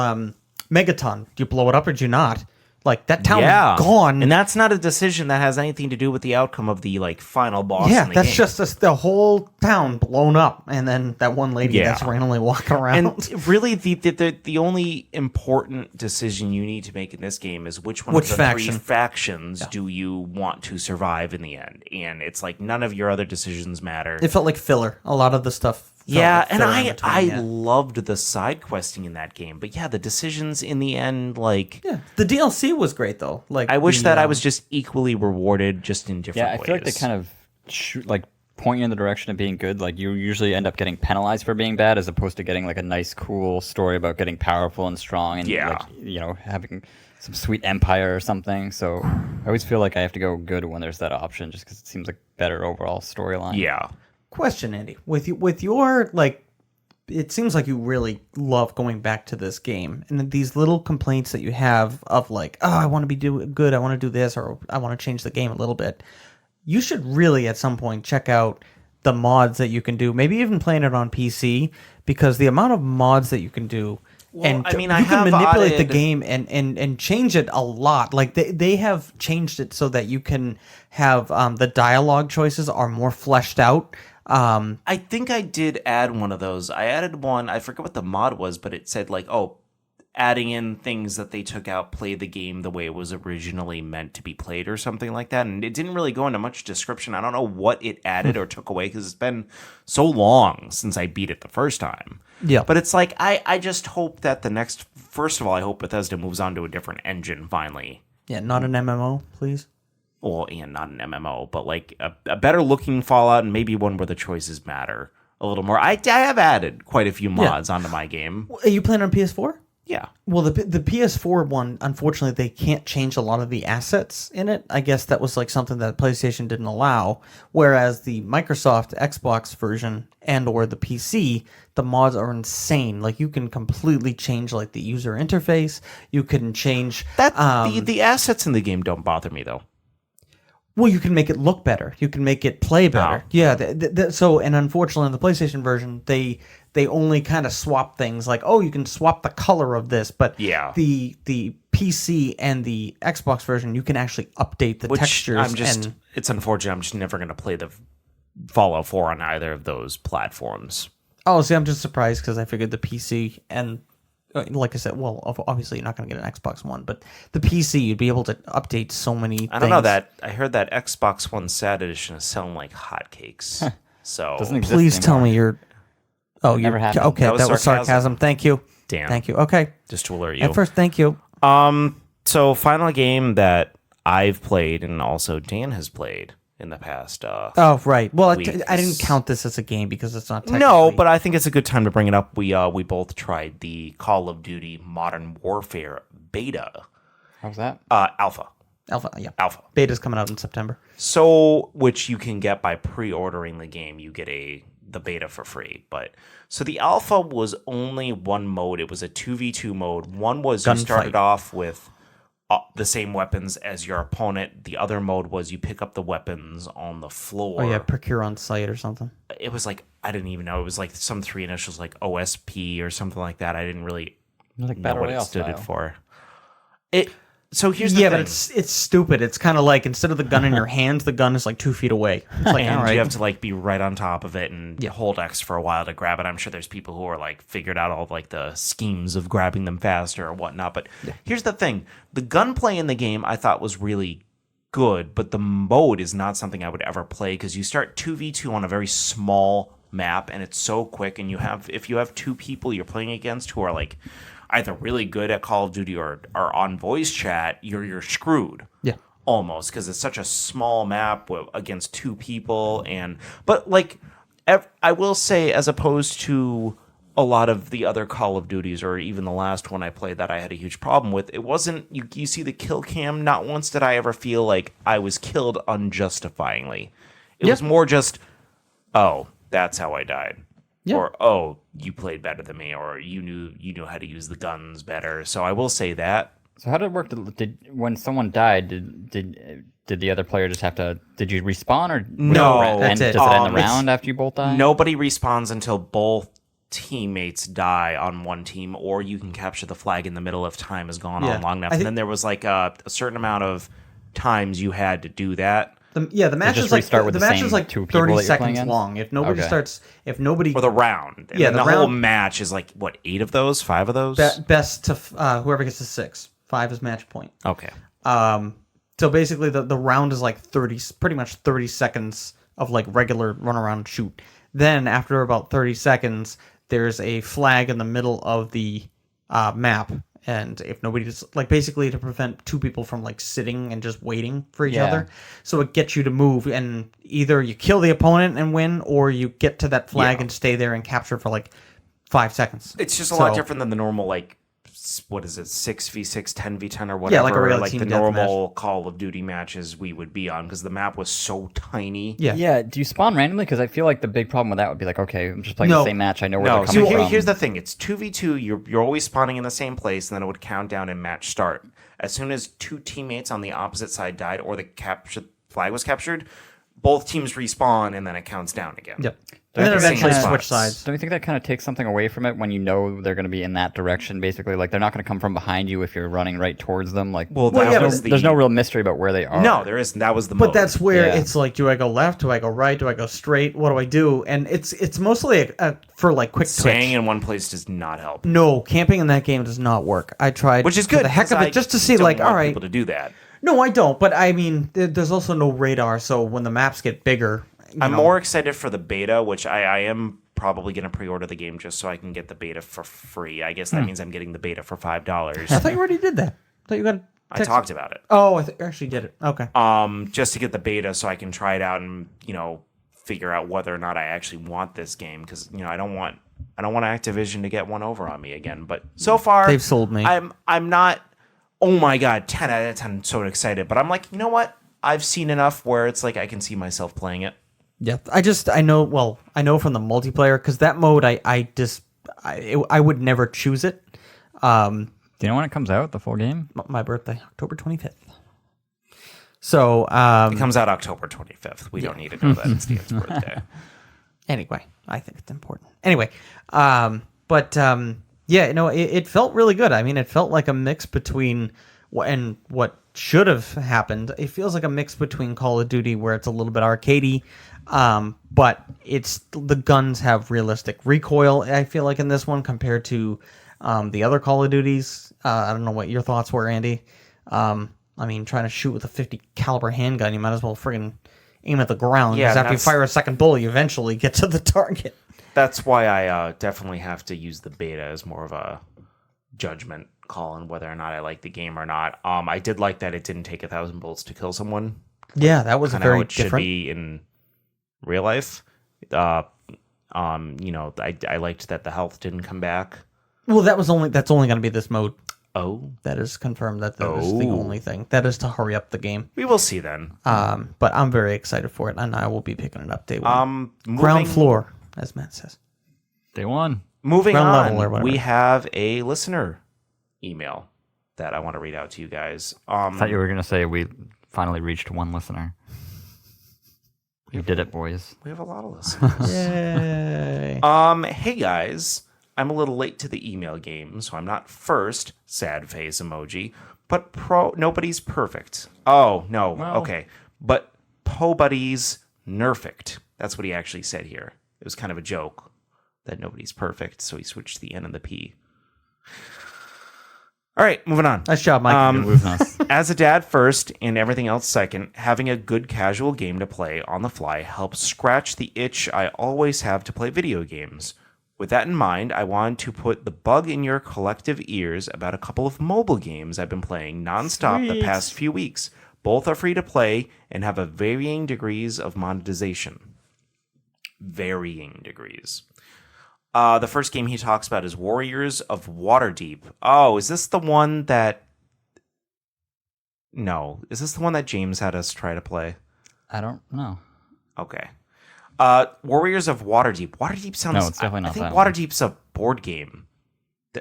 Megaton. Do you blow it up or do you not? That town is gone. And that's not a decision that has anything to do with the outcome of the final boss in the that's game. just the whole town blown up, and then that one lady that's randomly walking around. And really, the only important decision you need to make in this game is which of the three factions do you want to survive in the end. And it's none of your other decisions matter. It felt like filler. A lot of the stuff. And I loved the side questing in that game, but the decisions in the end, the DLC was great though. I wish that I was just equally rewarded, just in different ways. I feel like they kind of point you in the direction of being good. You usually end up getting penalized for being bad, as opposed to getting a nice, cool story about getting powerful and strong, and having some sweet empire or something. So I always feel like I have to go good when there's that option, just because it seems like better overall storyline. Yeah. Question, Andy, with your it seems like you really love going back to this game, and these little complaints that you have of I want to be good, I want to do this, or I want to change the game a little bit. You should really at some point check out the mods that you can do, maybe even playing it on PC, because the amount of mods that you can do. Well, and I mean, you can manipulate the game and change it a lot. They have changed it so that you can have the dialogue choices are more fleshed out. I think I did add one of those. I added one. I forget what the mod was, but it said adding in things that they took out, play the game the way it was originally meant to be played or something like that. And it didn't really go into much description. I don't know what it added or took away because it's been so long since I beat it the first time. Yeah. But it's like, I just hope that first of all, I hope Bethesda moves on to a different engine finally. Yeah, not an MMO, please. Well, and not an MMO, but like a better looking Fallout and maybe one where the choices matter a little more. I have added quite a few mods onto my game. Are you playing on PS4? Yeah. Well, the PS4 one, unfortunately, they can't change a lot of the assets in it. I guess that was like something that PlayStation didn't allow. Whereas the Microsoft Xbox version and or the PC, the mods are insane. Like you can completely change like the user interface. You can change That the assets in the game don't bother me though. Well, you can make it look better. You can make it play better. Oh. Yeah. So, and unfortunately, in the PlayStation version, they only kind of swap things. Like, oh, you can swap the color of this, but Yeah. the PC and the Xbox version, you can actually update the textures. It's unfortunate. I'm just never going to play the Fallout 4 on either of those platforms. Oh, see, I'm just surprised because I figured the PC and, like I said, well, obviously you're not going to get an Xbox One, but the PC, you'd be able to update so many I don't know that. I heard that Xbox One Sad Edition is selling like hotcakes. So Doesn't exist Please tell anymore. me you're... Oh, never you're... happened. Okay, that was sarcasm. sarcasm. Thank you. Damn. Thank you. Okay. Just to alert you. At first, thank you. So final game that I've played and also Dan has played in the past. Oh, right. Well, I weeks. didn't count this as a game because it's not technically... No, but I think it's a good time to bring it up. We both tried the Call of Duty Modern Warfare beta. How's that? Alpha. Alpha. Beta's coming out in September. So, which you can get by pre-ordering the game. You get the beta for free. But so the alpha was only one mode. It was a 2v2 mode. One was you started off with the same weapons as your opponent. The other mode was you pick up the weapons on the floor. Oh, yeah, procure on site or something. It was like, I didn't even know. It was like some three initials like OSP or something like that. I didn't really Like know Battle what it Royale stood style. for. So here's the thing. But it's stupid. It's kind of like instead of the gun in your hands, the gun is like 2 feet away. It's like, And all right. you have to like be right on top of it and hold X for a while to grab it. I'm sure there's people who are like figured out all like the schemes of grabbing them faster or whatnot. But here's the thing: the gunplay in the game I thought was really good, but the mode is not something I would ever play because you start 2v2 on a very small map and it's so quick. And if you have two people you're playing against who are like either really good at Call of Duty or are on voice chat, you're screwed. Yeah. Almost, because it's such a small map against two people. But like, I will say, as opposed to a lot of the other Call of Duties or even the last one I played that I had a huge problem with, it wasn't, you see the kill cam, not once did I ever feel like I was killed unjustifiably. It was more just, oh, that's how I died. Yeah. Or, oh, you played better than me, or you knew how to use the guns better. So I will say that. So how did it work? When someone died, did the other player just have to? Did you respawn or No, that's it. Does it end the It's- round after you both die? Nobody respawns until both teammates die on one team, or you can capture the flag in the middle if time has gone on long enough. And then there was like a certain amount of times you had to do that. The match just is like restart with the the match same is like two people 30 that you're playing seconds against? long. If nobody Okay. starts, if nobody Or the round. And Yeah, then the the whole round- match is like, what, 8 of those? 5 of those? best to whoever gets to 6, 5 is match point. Okay. So basically the round is like 30, pretty much 30 seconds of like regular run around shoot. Then after about 30 seconds, there's a flag in the middle of the map. And if nobody's like basically to prevent two people from like sitting and just waiting for each Yeah. other. So it gets you to move and either you kill the opponent and win or you get to that flag and stay there and capture for like 5 seconds. It's just a lot different than the normal, like, what is it, 6v6, 10v10 or whatever. Yeah, like a regular like team the deathmatch. normal Call of Duty matches we would be on because the map was so tiny. Yeah. Yeah. Do you spawn randomly? Because I feel like the big problem with that would be like, okay, I'm just playing No. the same match. I know where No, they're so coming from. here's the thing. It's 2v2. You're always spawning in the same place, and then it would count down and match start. As soon as two teammates on the opposite side died or the flag was captured, both teams respawn and then it counts down again. Yep. Don't And then you think eventually that- switch sides. Don't you think that kind of takes something away from it when you know they're going to be in that direction? Basically, like they're not going to come from behind you if you're running right towards them. Like, Well, Well, that yeah, was there's no real mystery about where they are. No, there isn't. That was the But mode. that's where Yeah. it's like, do I go left? Do I go right? Do I go straight? What do I do? And it's mostly for like quick Staying twitch. in one place does not help. No, camping in that game does not work. I tried, Which is for good. the heck of 'cause it, just to see, don't like, want all right. people to do that. No, I don't. But I mean, there's also no radar, so when the maps get bigger, I'm more excited for the beta, which I am probably going to pre-order the game just so I can get the beta for free. I guess that means I'm getting the beta for $5. I thought you already did that. I thought you got. I talked about it. Oh, I actually did it. Okay. Just to get the beta so I can try it out and, figure out whether or not I actually want this game because, I don't want Activision to get one over on me again. But so far They've sold me. I'm not, oh my God, 10 out of 10, so excited. But I'm like, you know what? I've seen enough where it's like I can see myself playing it. Yeah, I know from the multiplayer because that mode I would never choose it. Do you know when it comes out? The full game? My birthday, October 25th. So It comes out October 25th. We don't need to know that it's Dan's birthday. anyway, I think it's important. Anyway, it felt really good. I mean, it felt like a mix between what should have happened. It feels like a mix between Call of Duty, where it's a little bit arcadey, but the guns have realistic recoil. I feel like in this one compared to the other Call of Duties. I don't know what your thoughts were, Andy. I mean, trying to shoot with a 50 caliber handgun, you might as well friggin' aim at the ground. Yeah, because after you that's- fire a second bullet, you eventually get to the target. That's why I definitely have to use the beta as more of a judgment call on whether or not I like the game or not. I did like that it didn't take 1,000 bullets to kill someone. Yeah, that was Kind of how very it should different. be in real life. I liked that the health didn't come back. Well, that's only going to be this mode. Oh, That is confirmed that is the only thing. That is to hurry up the game. we will see then. But I'm very excited for it, and I will be picking it up day one. Moving, Ground floor, as Matt says. Day one. Moving ground on, level or whatever. we have a listener email that I want to read out to you guys. I thought you were going to say we finally reached one listener. You did it, boys. We have a lot of listeners. Yay. Hey guys, I'm a little late to the email game, so I'm not first, sad face emoji, but nobody's perfect. Oh, no, Well. okay. But Buddy's nerfect. That's what he actually said here. It was kind of a joke that nobody's perfect, so he switched the N and the P. All right, moving on. Nice job, Mike. Moving us. As a dad first and everything else second, having a good casual game to play on the fly helps scratch the itch I always have to play video games. With that in mind, I wanted to put the bug in your collective ears about a couple of mobile games I've been playing nonstop the Sweet. past few weeks. Both are free to play and have a varying degrees of monetization. Varying degrees. The first game he talks about is Warriors of Waterdeep. Oh, is this the one that... No. Is this the one that James had us try to play? I don't know. Okay. Warriors of Waterdeep. Waterdeep sounds... No, it's definitely not I think that one. Waterdeep's a board game.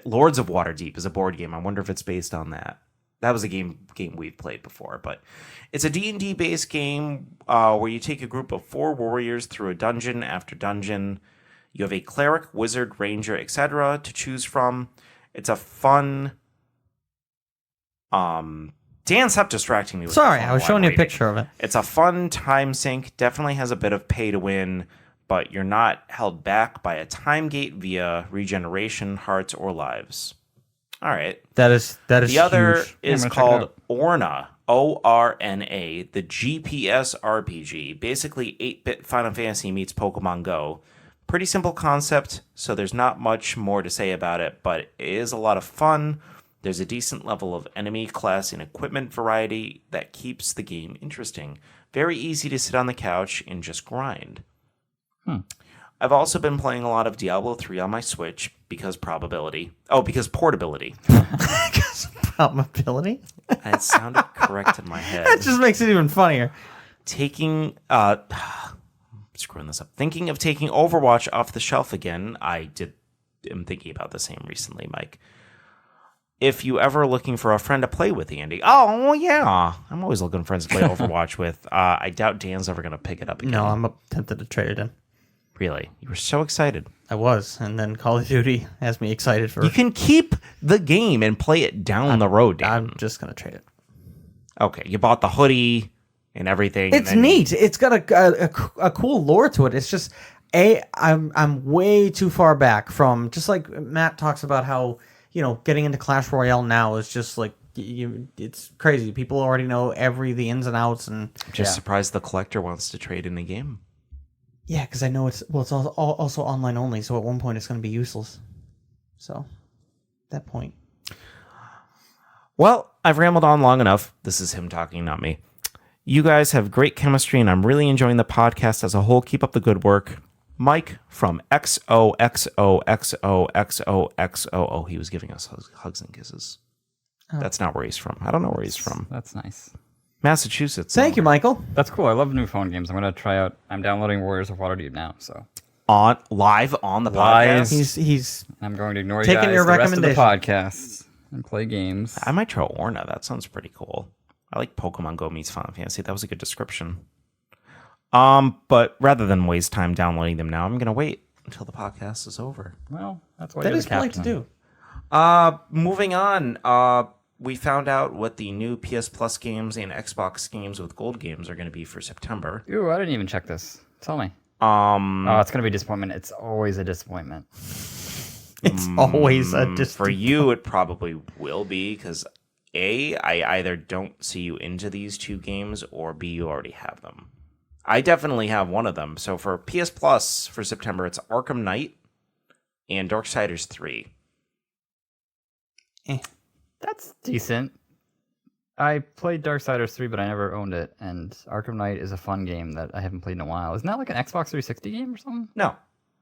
Lords of Waterdeep is a board game. I wonder if it's based on that. That was a game we've played before, but it's a D&D based game where you take a group of 4 warriors through a dungeon after dungeon. You have a cleric, wizard, ranger, etc. to choose from. It's a fun... Dan, stop distracting me with Sorry, the phone I was while showing I'm you a reading. picture of it. It's a fun time sink. Definitely has a bit of pay to win, but you're not held back by a time gate via regeneration, hearts, or lives. All right. That is The other huge. is I'm gonna check it called out. Orna, ORNA, the GPS RPG. Basically, 8-bit Final Fantasy meets Pokemon Go. Pretty simple concept, so there's not much more to say about it, but it is a lot of fun. There's a decent level of enemy, class, and equipment variety that keeps the game interesting. Very easy to sit on the couch and just grind. I've also been playing a lot of Diablo 3 on my Switch because probability. Oh, because portability. Probability. It sounded correct in my head. That just makes it even funnier. Screwing this up. Thinking of taking Overwatch off the shelf again. I'm thinking about the same recently, Mike. if you ever looking for a friend to play with, Andy. Oh, yeah. I'm always looking for friends to play Overwatch with. I doubt Dan's ever going to pick it up again. No, I'm tempted to trade it in. Really? You were so excited. I was, and then Call of Duty has me excited for... You can keep the game and play it down the road, Dan. I'm just going to trade it. Okay, you bought the hoodie and everything. It's neat. It's got a cool lore to it. It's just... I'm way too far back from... Just like Matt talks about how, getting into Clash Royale now is just like... it's crazy. People already know the ins and outs. And Just surprised the collector wants to trade in the game. Yeah, because I know it's also online only, so at one point it's going to be useless. So, at that point. Well, I've rambled on long enough. This is him talking, not me. You guys have great chemistry, and I'm really enjoying the podcast as a whole. Keep up the good work. Mike from XOXOXOXOXO. He was giving us hugs and kisses. Oh. That's not where he's from. I don't know where he's from. That's nice. Massachusetts. Thank you, Michael. That's cool. I love new phone games. I'm going to try out. I'm downloading Warriors of Waterdeep now, so. Live on the podcast? He's I'm going to ignore you taking guys your the rest of the recommendation. podcast and play games. I might try Orna. That sounds pretty cool. I like Pokemon Go meets Final Fantasy. That was a good description. But rather than waste time downloading them now, I'm going to wait until the podcast is over. Well, that's what that is polite to do. Moving on. We found out what the new PS Plus games and Xbox games with gold games are going to be for September. Ooh, I didn't even check this. Tell me. Oh, it's going to be a disappointment. It's always a disappointment. It's always a disappointment. For you, it probably will be, because A, I either don't see you into these two games, or B, you already have them. I definitely have one of them. So for PS Plus for September, it's Arkham Knight and Darksiders 3. That's decent. I played Darksiders 3, but I never owned it, and Arkham Knight is a fun game that I haven't played in a while. Isn't that like an Xbox 360 game or something? No.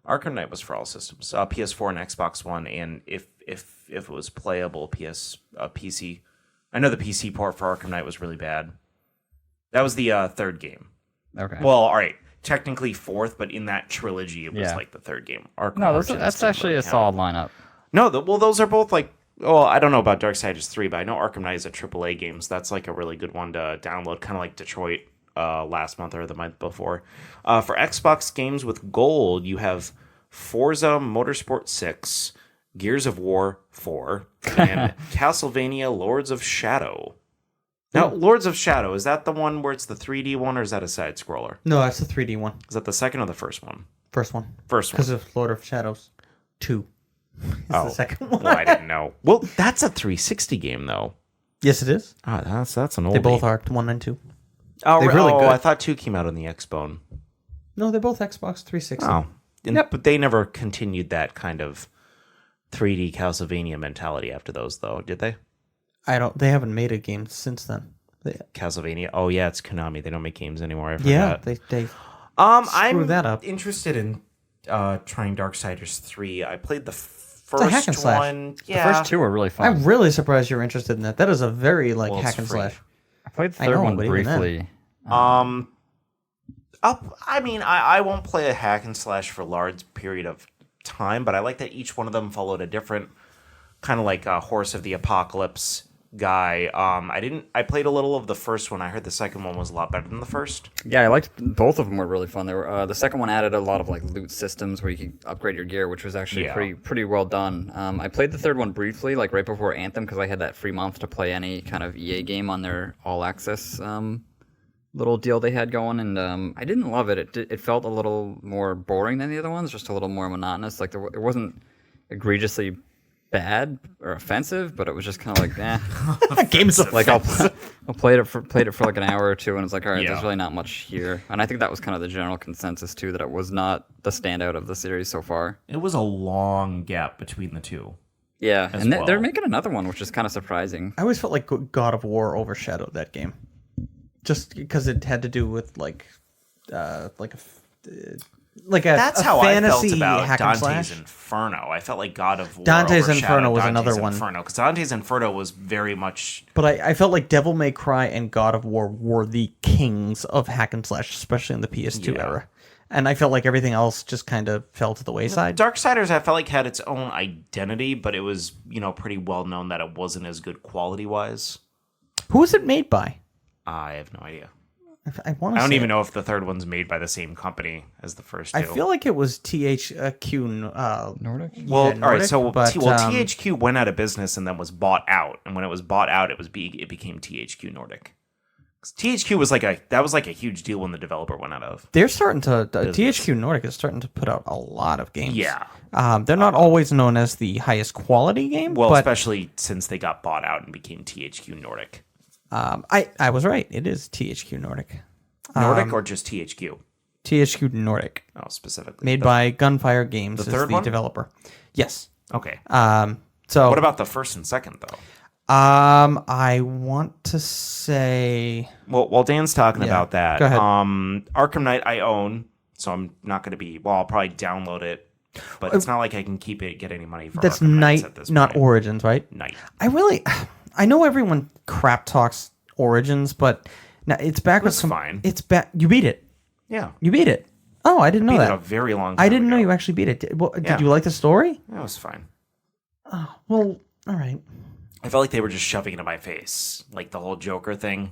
Arkham Knight was for all systems. PS4 and Xbox One, and if it was playable, PC. I know the PC port for Arkham Knight was really bad. That was the third game. Okay. Well, all right. Technically fourth, but in that trilogy, it was like the third game. That's actually a solid lineup. No, those are both like... Well, I don't know about Darksiders 3, but I know Arkham Knight is a AAA game, so that's like a really good one to download, kind of like Detroit last month or the month before. For Xbox games with gold, you have Forza Motorsport 6, Gears of War 4, and Castlevania Lords of Shadow. Now, Lords of Shadow, is that the one where it's the 3D one, or is that a side-scroller? No, that's the 3D one. Is that the second or the first one? First one. First one. Because of Lord of Shadows 2. It's the second one. Well, I didn't know. Well, that's a 360 game, though. Yes, it is. Oh, that's an old. They both are 1 and 2. Oh, they're really good. I thought 2 came out on the Xbone. No, they're both Xbox 360. Oh, but they never continued that kind of 3D Castlevania mentality after those, though, did they? They haven't made a game since then. Castlevania. Oh yeah, it's Konami. They don't make games anymore. I forgot. Yeah, they I'm that up. interested in trying Darksiders 3. I played the a hack and first slash. one. Yeah. The first two are really fun. I'm really surprised you're interested in that. That is a very hack and free. slash. I played the third one briefly. I won't play a hack and slash for a large period of time, but I like that each one of them followed a different kind of like a Horse of the Apocalypse guy. I played a little of the first one. I heard the second one was a lot better than the first. Yeah, I liked both of them. Were really fun. They were the second one added a lot of like loot systems where you could upgrade your gear, which was actually pretty well done. I played the third one briefly, like right before Anthem, because I had that free month to play any kind of EA game on their all access little deal they had going, and I didn't love it. It felt a little more boring than the other ones, just a little more monotonous. Like it wasn't egregiously bad or offensive, but it was just kind of like, Game's like I played it for like an hour or two, and it's like, all right, there's really not much here. And I think that was kind of the general consensus too, that it was not the standout of the series so far. It was a long gap between the two. Yeah, and they're making another one, which is kind of surprising. I always felt like God of War overshadowed that game, just because it had to do with That's how fantasy I felt about hack and Dante's slash. Inferno. I felt like God of War Dante's overshadowed Inferno was Dante's another one. Inferno, because Dante's Inferno was very much... But I felt like Devil May Cry and God of War were the kings of hack and slash, especially in the PS2 era. and I felt like everything else just kind of fell to the wayside. Darksiders, I felt like had its own identity, but it was, pretty well known that it wasn't as good quality wise. Who was it made by? I have no idea. I want to. I don't even know if the third one's made by the same company as the first two. I feel like it was THQ Nordic. Well, yeah, all right. So, but, THQ went out of business and then was bought out. And when it was bought out, it became THQ Nordic. 'Cause THQ was like a huge deal when the developer went out of. They're starting to THQ Nordic is starting to put out a lot of games. Yeah. They're not always known as the highest quality game. Well, but, especially since they got bought out and became THQ Nordic. I was right. It is THQ Nordic. Nordic or just THQ? THQ Nordic, Oh, specifically. made by Gunfire Games, the is third the one? developer. Yes. Okay. So What about the first and second, though? I want to say Well, while Dan's talking Yeah, about that, go ahead. Arkham Knight I own, so I'm not going to be. Well, I'll probably download it, but it's not like I can get any money for. that's Arkham Knights Night, at this not point. Origins, right? Knight. I know everyone crap talks Origins, but now it's back with That's fine. It's back. You beat it. Yeah, You beat it. Oh, I didn't know beat it that. a very long time I didn't know ago. you actually beat it. Did Yeah. you like the story? That was fine. Well, all right. I felt like they were just shoving it in my face, like the whole Joker thing.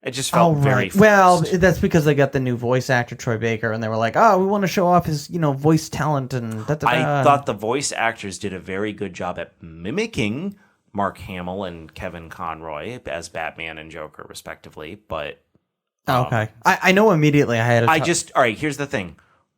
It just felt very forced. Well, that's because they got the new voice actor Troy Baker, and they were like, "Oh, we want to show off his, voice talent." And I thought the voice actors did a very good job at mimicking Mark Hamill and Kevin Conroy as Batman and Joker, respectively. But okay, I know immediately. I had. all right. Here's the thing: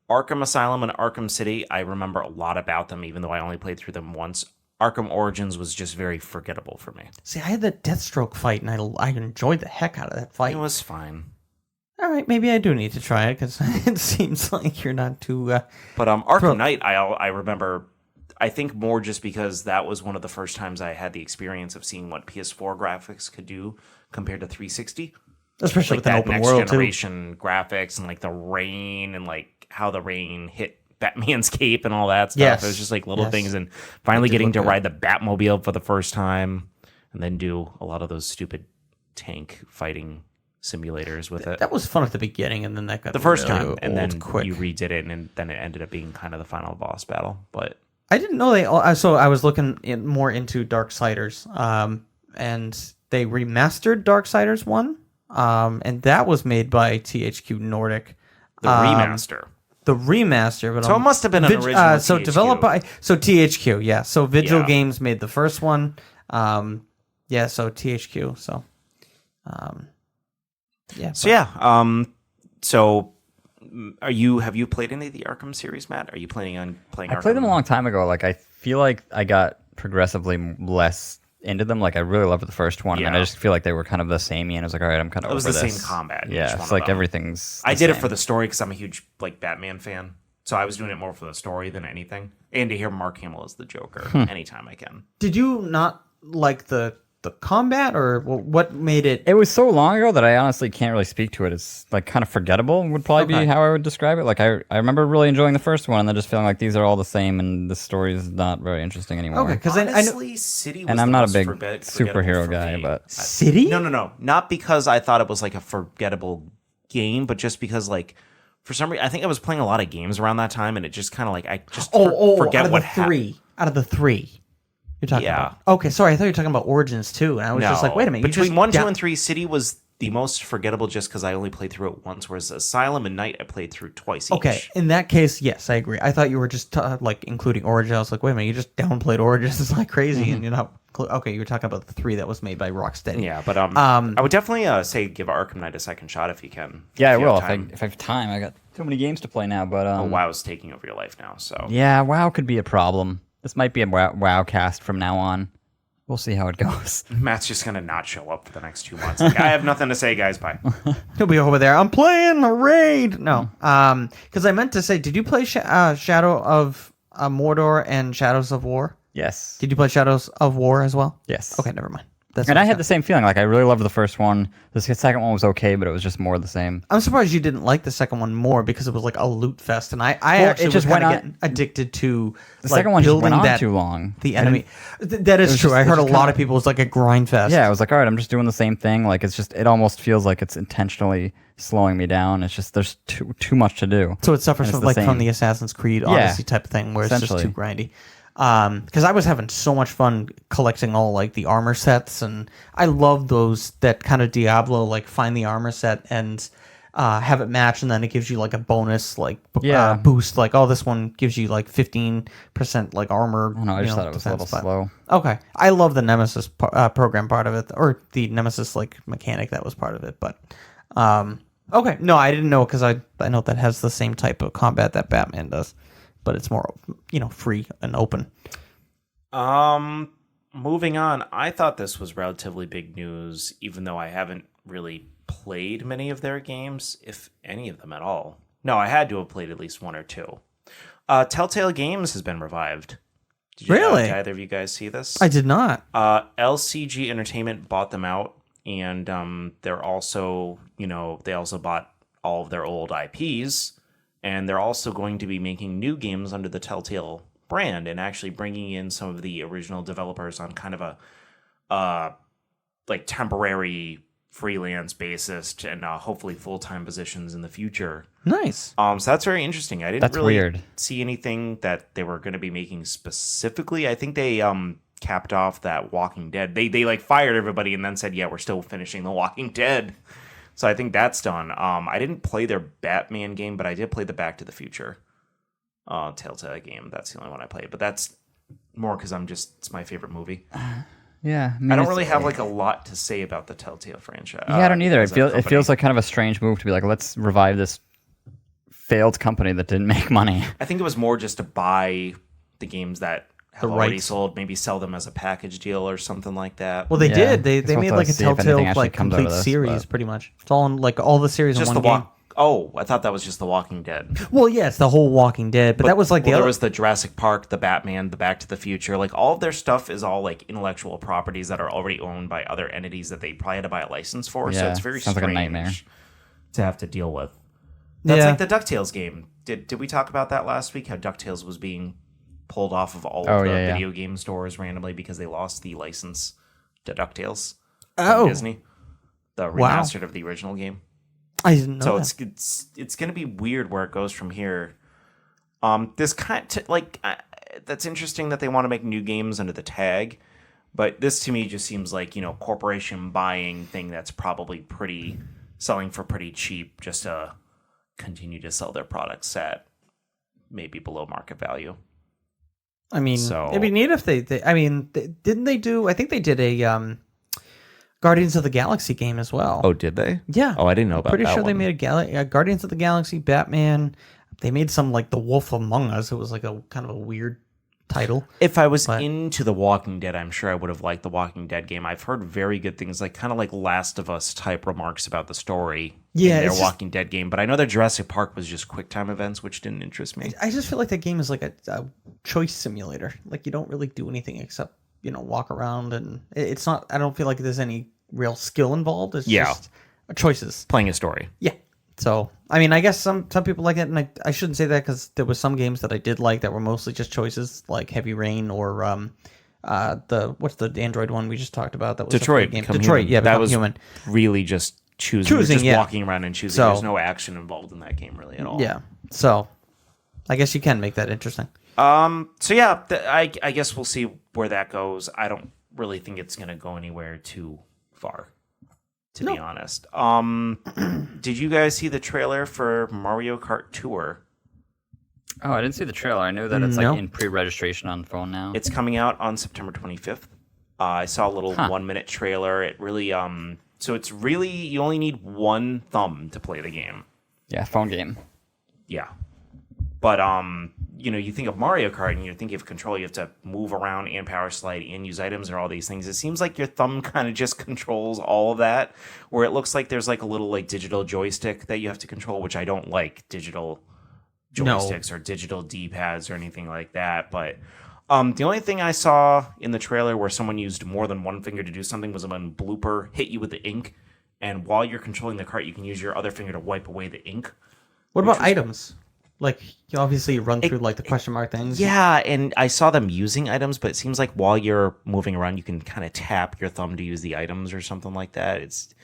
Arkham Asylum and Arkham City. I remember a lot about them, even though I only played through them once. Arkham Origins was just very forgettable for me. See, I had that Deathstroke fight, and I enjoyed the heck out of that fight. It was fine. All right, maybe I do need to try it because it seems like you're not too. But Arkham Knight, I remember. I think more just because that was one of the first times I had the experience of seeing what PS4 graphics could do compared to 360. Especially Like with an that open next world too. generation graphics and like the rain and like how the rain hit Batman's cape and all that stuff. Yes. It was just like little Yes. things, and finally did getting look to good. ride the Batmobile for the first time, and then do a lot of those stupid tank fighting simulators with it. That was fun at the beginning, and then that got The first really time, and old then quick. you redid it, and then it ended up being kind of the final boss battle. But I didn't know they. So I was looking more into Darksiders, and they remastered Darksiders 1, and that was made by THQ Nordic. the remaster. The remaster, but So it must have been an original So THQ. developed by THQ, yeah. So Vigil Yeah. Games made the first one, yeah. So THQ, so, yeah. So yeah, so have you played any of the Arkham series, Matt? Are you planning on playing? I played them a long time ago. Like I feel like I got progressively less into them. Like I really loved the first one, and Yeah. I just feel like they were kind of the same. And I was like, all right, I'm kind of It was over the this. same combat in each Yeah, one it's of like them. everything's. I did it same. for the story because I'm a huge like Batman fan, so I was doing it more for the story than anything, and to hear Mark Hamill as the Joker anytime I can. Did you not like the combat, or what made it? It was so long ago that I honestly can't really speak to it. It's like kind of forgettable would probably Okay. be how I would describe it. Like I remember really enjoying the first one and then just feeling like these are all the same and the story is not very interesting anymore. Okay, because I know Honestly, City was And the I'm not a most big forgettable superhero for guy, me. but City. No, not because I thought it was like a forgettable game, but just because like for some reason I think I was playing a lot of games around that time, and it just kind of like I just forget out of what the three. Out of the three, you're talking Yeah. about. Okay, sorry, I thought you were talking about Origins too, and I was just like, wait a minute. you Between just 1, 2, down- and 3, City was the most forgettable just because I only played through it once, whereas Asylum and Night I played through twice each. Okay, in that case, yes, I agree. I thought you were just like including Origins. I was like, wait a minute, you just downplayed Origins like crazy, and you're not. Okay, you were talking about the 3 that was made by Rocksteady. Yeah, but I would definitely say give Arkham Knight a second shot if you can. yeah, I If you will have if time. I have time. I got too many games to play now, but WoW's taking over your life now, so yeah, WoW could be a problem. This might be a WoW cast from now on. We'll see how it goes. Matt's just gonna not show up for the next 2 months. Like, I have nothing to say, guys. Bye. He'll be over there. I'm playing a raid. No, because I meant to say, did you play Shadow of Mordor and Shadows of War? Yes. Did you play Shadows of War as well? Yes. Okay, never mind. And I had the same feeling. Like, I really loved the first one. The second one was okay, but it was just more of the same. I'm surprised you didn't like the second one more because it was like a loot fest, and I actually just was kind of went getting addicted to The second one just building went on that too long. the enemy. That is true. just- I it heard a just lot kinda- of people. It was like a grind fest. Yeah, I was like, all right, I'm just doing the same thing. Like, it almost feels like it's intentionally slowing me down. It's just there's too much to do. So it suffers And it's from the from same. the Assassin's Creed Odyssey type of thing, where it's just too grindy. Because I was having so much fun collecting all like the armor sets, and I love those that kind of Diablo, like find the armor set and have it match, and then it gives you like a bonus like boost. Like, oh, this one gives you like 15% like armor. I don't know, I just thought it was a little slow. Okay, I love the Nemesis program part of it, or the Nemesis like mechanic that was part of it. But okay, no, I didn't know because I know that has the same type of combat that Batman does, but it's more free and open. Moving on, I thought this was relatively big news, even though I haven't really played many of their games, if any of them at all. No, I had to have played at least one or two. Telltale Games has been revived. Really? Did either of you guys see this? I did not. LCG Entertainment bought them out, and they're also, they also bought all of their old IPs, and they're also going to be making new games under the Telltale brand and actually bringing in some of the original developers on kind of a temporary freelance basis and hopefully full-time positions in the future. Nice. So that's very interesting. I didn't That's really weird. see anything that they were going to be making specifically. I think they capped off that Walking Dead. They like fired everybody and then said, yeah, we're still finishing The Walking Dead. So I think that's done. I didn't play their Batman game, but I did play the Back to the Future Telltale game. That's the only one I played, but that's more because it's my favorite movie. Yeah, I don't really have like a lot to say about the Telltale franchise. Yeah, I don't either. as a It feels company. like kind of a strange move to be like, let's revive this failed company that didn't make money. I think it was more just to buy the games that have The already rights. sold, maybe sell them as a package deal or something like that. Well, they Yeah, did. They guess we'll made have like to a see if anything Telltale actually like comes out of complete this, series, but- pretty much. It's all in, like all the series just in the one game. Oh, I thought that was just The Walking Dead. Well, yeah, it's the whole Walking Dead, but that was like the there other. was the Jurassic Park, the Batman, the Back to the Future. Like all of their stuff is all like intellectual properties that are already owned by other entities that they probably had to buy a license for. So Yeah, it's very sounds like a strange nightmare. to have to deal with. That's Yeah. like the DuckTales game. Did we talk about that last week? How DuckTales was being pulled off of all of the video game stores randomly because they lost the license to DuckTales from Disney, the Wow. remastered of the original game. I didn't know. So that. it's going to be weird where it goes from here. This that's interesting that they want to make new games under the tag, but this to me just seems like corporation buying thing that's probably selling for pretty cheap just to continue to sell their products at maybe below market value. I mean, So- it'd be neat if didn't they do? I think they did a Guardians of the Galaxy game as well. Oh, did they? Yeah. Oh, I didn't know about Pretty that sure they one. made a Guardians of the Galaxy, Batman. They made some like The Wolf Among Us. It was like a kind of a weird title. If I was But- into The Walking Dead, I'm sure I would have liked The Walking Dead game. I've heard very good things, like kind of like Last of Us type remarks about the story Yeah, in their it's just- Walking Dead game. But I know that Jurassic Park was just QuickTime events, which didn't interest me. I just feel like that game is like a choice simulator. Like you don't really do anything except walk around, and it's not. I don't feel like there's any real skill involved. It's Yeah. just choices. Playing a story. Yeah. So, I mean, I guess some people like it, and I shouldn't say that because there was some games that I did like that were mostly just choices, like Heavy Rain or what's the Android one we just talked about? That was Detroit. a game. Become Detroit, Human. yeah, that Become was Human. really just choosing, just yeah. walking around and choosing. So- There's no action involved in that game really at all. Yeah. So, I guess you can make that interesting. So yeah, I guess we'll see where that goes. I don't really think it's gonna go anywhere too far, to be honest. Did you guys see the trailer for Mario Kart Tour? Oh, I didn't see the trailer. I knew that it's No. like in pre-registration on phone now. It's coming out on September 25th. I saw a little 1-minute trailer. It really so it's really you only need one thumb to play the game. Yeah, phone game. Yeah. But you think of Mario Kart and you think of control, you have to move around and power slide and use items and all these things. It seems like your thumb kind of just controls all of that, where it looks like there's like a little like digital joystick that you have to control, which I don't like digital joysticks or digital D-pads or anything like that. But The only thing I saw in the trailer where someone used more than one finger to do something was when Blooper hit you with the ink, and while you're controlling the cart, you can use your other finger to wipe away the ink. What about items? Like, you obviously run through like the question mark things. Yeah, and I saw them using items, but it seems like while you're moving around, you can kind of tap your thumb to use the items or something like that. It's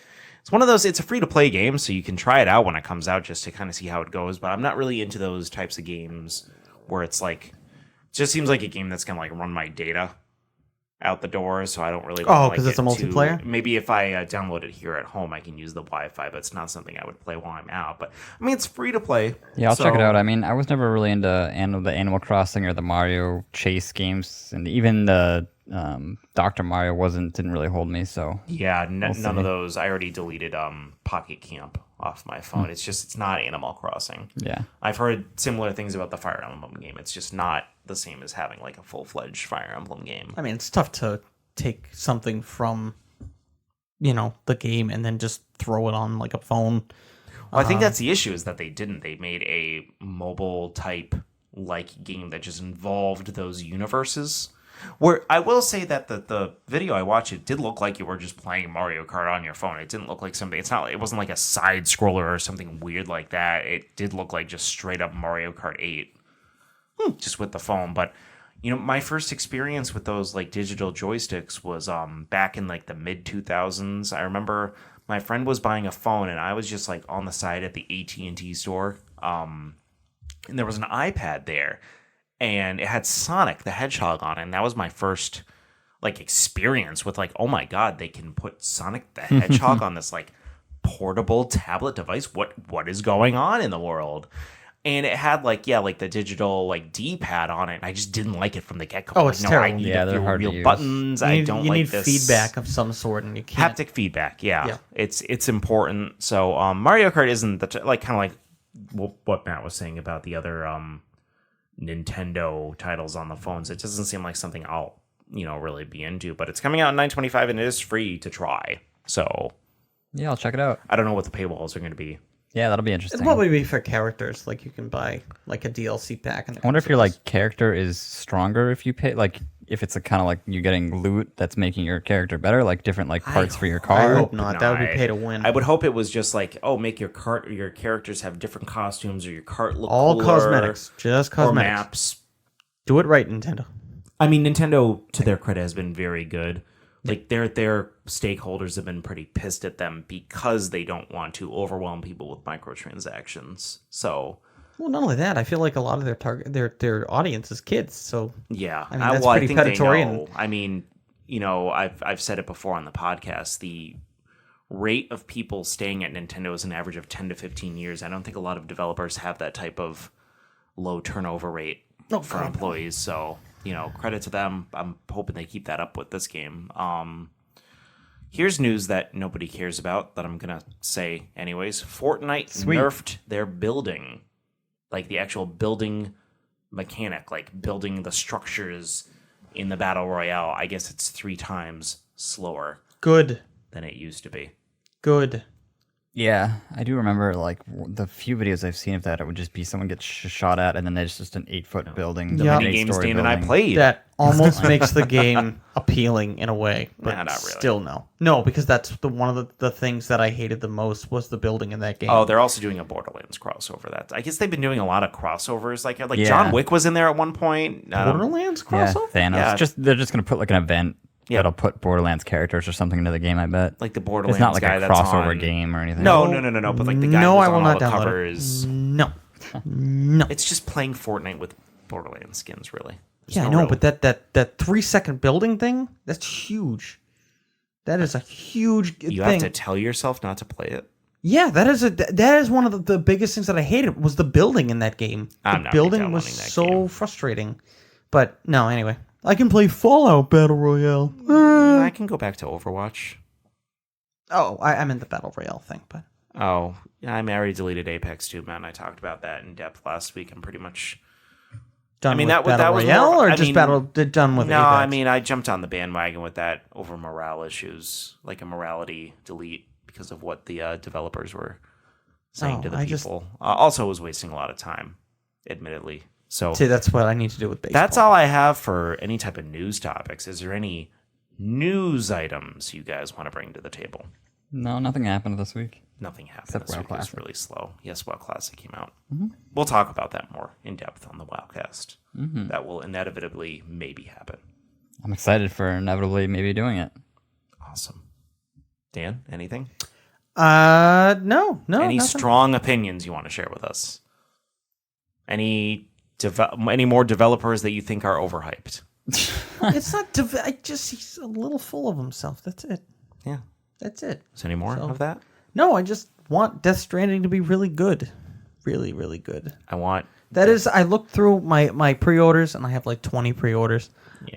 one of those. It's a free to play game, so you can try it out when it comes out just to kind of see how it goes. But I'm not really into those types of games where it's like, it just seems like a game that's gonna like run my data out the door, so I don't really. Oh, because it's a multiplayer. Maybe if I download it here at home, I can use the Wi-Fi, but it's not something I would play while I'm out. But I mean, it's free to play. Yeah, I'll check it out. I mean, I was never really into the Animal Crossing or the Mario Chase games, and even the Dr. Mario didn't really hold me. So yeah, none of those. I already deleted Pocket Camp off my phone. It's not Animal Crossing. Yeah, I've heard similar things about the Fire Emblem game. It's just not the same as having like a full-fledged Fire Emblem game. I mean, it's tough to take something from, the game and then just throw it on like a phone. Well, I think that's the issue is that they didn't. They made a mobile type like game that just involved those universes. Where I will say that the video I watched, it did look like you were just playing Mario Kart on your phone. It didn't look like something. It wasn't like a side scroller or something weird like that. It did look like just straight up Mario Kart 8, just with the phone. But my first experience with those like digital joysticks was back in like the mid 2000s. I remember my friend was buying a phone, and I was just like on the side at the AT&T store, and there was an iPad there. And it had Sonic the Hedgehog on it. And that was my first like experience with like, oh my God, they can put Sonic the Hedgehog on this like portable tablet device. What is going on in the world? And it had like the digital like D-pad on it. And I just didn't like it from the get-go. Oh, it's terrible. I need they're hard to real use. buttons. I don't you like need this feedback of some sort, and you can't. haptic feedback. Yeah. Yeah. It's important. So Mario Kart isn't kind of like what Matt was saying about the other Nintendo titles on the phones. It doesn't seem like something I'll really be into, but it's coming out in $9.25 and it is free to try. So yeah, I'll check it out. I don't know what the paywalls are going to be. Yeah, that'll be interesting. It'll probably be for characters. Like, you can buy like a DLC pack. I wonder if your like character is stronger if you pay, like if it's a kind of like you're getting loot that's making your character better, like different like parts for your car. I hope not. That would be pay to win. I would hope it was just like, make your characters have different costumes, or your cart look all cooler, cosmetics, just cosmetics. or maps. Do it right, Nintendo. I mean, Nintendo, to their credit, has been very good. Like their stakeholders have been pretty pissed at them because they don't want to overwhelm people with microtransactions. So, well, not only that, I feel like a lot of their audience is kids. So yeah, I mean, that's I pretty think predatory. they know. I mean, I've said it before on the podcast. The rate of people staying at Nintendo is an average of 10 to 15 years. I don't think a lot of developers have that type of low turnover rate for employees. So, credit to them. I'm hoping they keep that up with this game. Here's news that nobody cares about that I'm going to say anyways. Fortnite nerfed their building. Like the actual building mechanic, like building the structures in the Battle Royale. I guess it's 3 times slower good than it used to be. Good. Yeah, I do remember like the few videos I've seen of that. It would just be someone gets shot at, and then there's just an 8-foot building. Yeah. Many games Dan and I played. That almost makes the game appealing in a way, but Nah, not really. still no, because that's one of the things that I hated the most was the building in that game. Oh, they're also doing a Borderlands crossover. That I guess they've been doing a lot of crossovers. Like Yeah. John Wick was in there at one point. Borderlands Yeah, crossover. Thanos. Yeah. They're just gonna put like an event that'll put Borderlands characters or something into the game. I bet. Like the Borderlands It's not like guy a that's crossover on... game or anything. No. But like the guy No, who's I will on not all the download covers. it. No. It's just playing Fortnite with Borderlands skins, really. There's Yeah, I no know, real- but that 3-second building thing, that's huge. That is a huge thing. you have to tell yourself not to play it. Yeah, that is one of the biggest things that I hated was the building in that game. I'm The not building was re-downloading that so game. frustrating. But no, anyway. I can play Fallout Battle Royale. I can go back to Overwatch. Oh, I'm in the Battle Royale thing, but Oh, yeah, I already deleted Apex 2, man. I talked about that in depth last week. I'm pretty much... done I mean, with that Battle was Royale more- or I just mean, done with No, Apex? I mean, I jumped on the bandwagon with that over morale issues, like a morality delete because of what the developers were saying to the I just- people. Also, it was wasting a lot of time, admittedly. So See, that's what I need to do with baseball. that's all I have for any type of news topics. Is there any news items you guys want to bring to the table? No, nothing happened this week. Nothing happened Except this WoW week. It was Classic. really slow. Yes, WoW Classic came out. We'll talk about that more in depth on the WoWcast. That will inevitably maybe happen. I'm excited for inevitably maybe doing it. Awesome. Dan, anything? No. Any nothing. strong opinions you want to share with us? Any more developers that you think are overhyped? It's not. He's a little full of himself. That's it. Yeah. That's it. Is there any more of that? No, I just want Death Stranding to be really good. Really, really good. I looked through my pre-orders, and I have like 20 pre-orders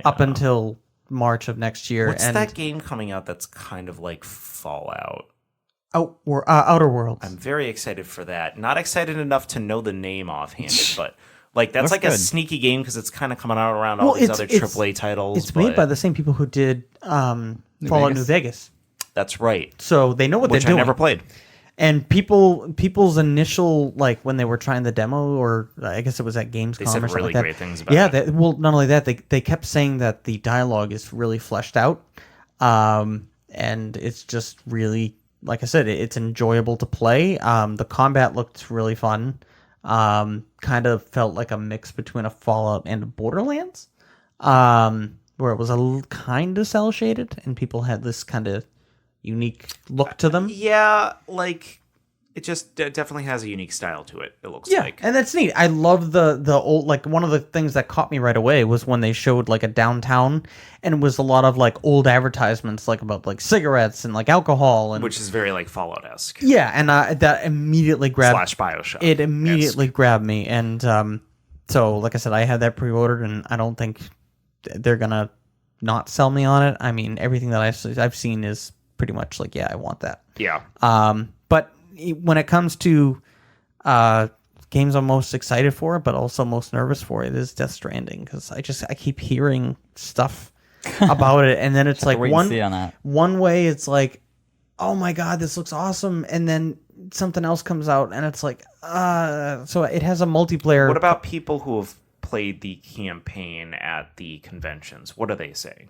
up until March of next year. What's and that game coming out that's kind of like Fallout? Outer Worlds. I'm very excited for that. Not excited enough to know the name offhanded, but like that's Looks like a good. sneaky game because it's kind of coming out around all these other AAA titles. It's made by the same people who did Fallout New Vegas. That's right. So they know what Which they're doing. I never played. And people's initial, like when they were trying the demo, or I guess it was at Gamescom, They said or something really like that. great things about Yeah, it. well, not only that, they kept saying that the dialogue is really fleshed out, and it's just really, like I said, it's enjoyable to play. The combat looked really fun. Kind of felt like a mix between a Fallout and a Borderlands, where it was kind of cel shaded, and people had this kind of unique look to them. Yeah, like it just definitely has a unique style to it. It looks like. And that's neat. I love the old, like one of the things that caught me right away was when they showed like a downtown, and it was a lot of like old advertisements, like about like cigarettes and like alcohol, and Which is very like Fallout-esque. yeah, and that immediately grabbed / Bioshock. it. Immediately grabbed me, and so like I said, I had that pre-ordered, and I don't think they're gonna not sell me on it. I mean, everything that I've seen is pretty much like, yeah, I want that. Yeah. But when it comes to games I'm most excited for, but also most nervous for, it is Death Stranding, because I keep hearing stuff about it, and then it's like wait and see on that. one way it's like, oh my god, this looks awesome, and then something else comes out, and it's like, so it has a multiplayer. What about people who have played the campaign at the conventions? What are they saying?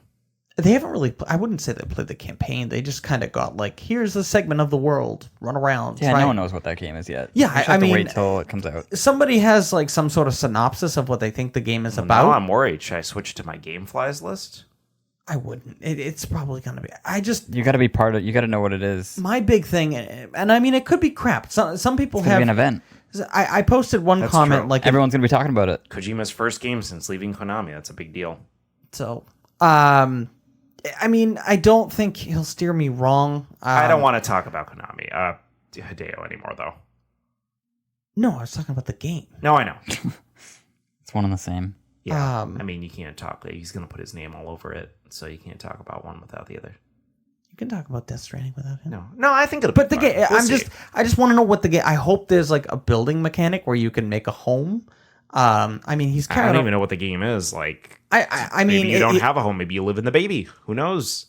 They haven't really. I wouldn't say they played the campaign. They just kind of got like, here's a segment of the world, run around. Yeah, try no one knows what that game is yet. Yeah, You just I have to mean, wait till it comes out. Somebody has like some sort of synopsis of what they think the game is Now about. I'm worried. Should I switch to my GameFlies list? I wouldn't. It's probably gonna be. You got to be part of. You got to know what it is. My big thing, and I mean, it could be crap. Some people It's gonna have be an event. I posted one That's comment true. like, Everyone's gonna be talking about it. Kojima's first game since leaving Konami. That's a big deal. so. I mean, I don't think he'll steer me wrong. I don't want to talk about Konami, Hideo anymore, though. No, I was talking about the game. No, I know. It's one and the same. Yeah, I mean, you can't talk. He's going to put his name all over it, so you can't talk about one without the other. You can talk about Death Stranding without him. No, I think it'll. But be the fun. game, We'll see. I just want to know what the game. I hope there's like a building mechanic where you can make a home. I mean, he's I kind don't of. even know what the game is. Like, I mean, maybe you don't have a home. Maybe you live in the baby. Who knows?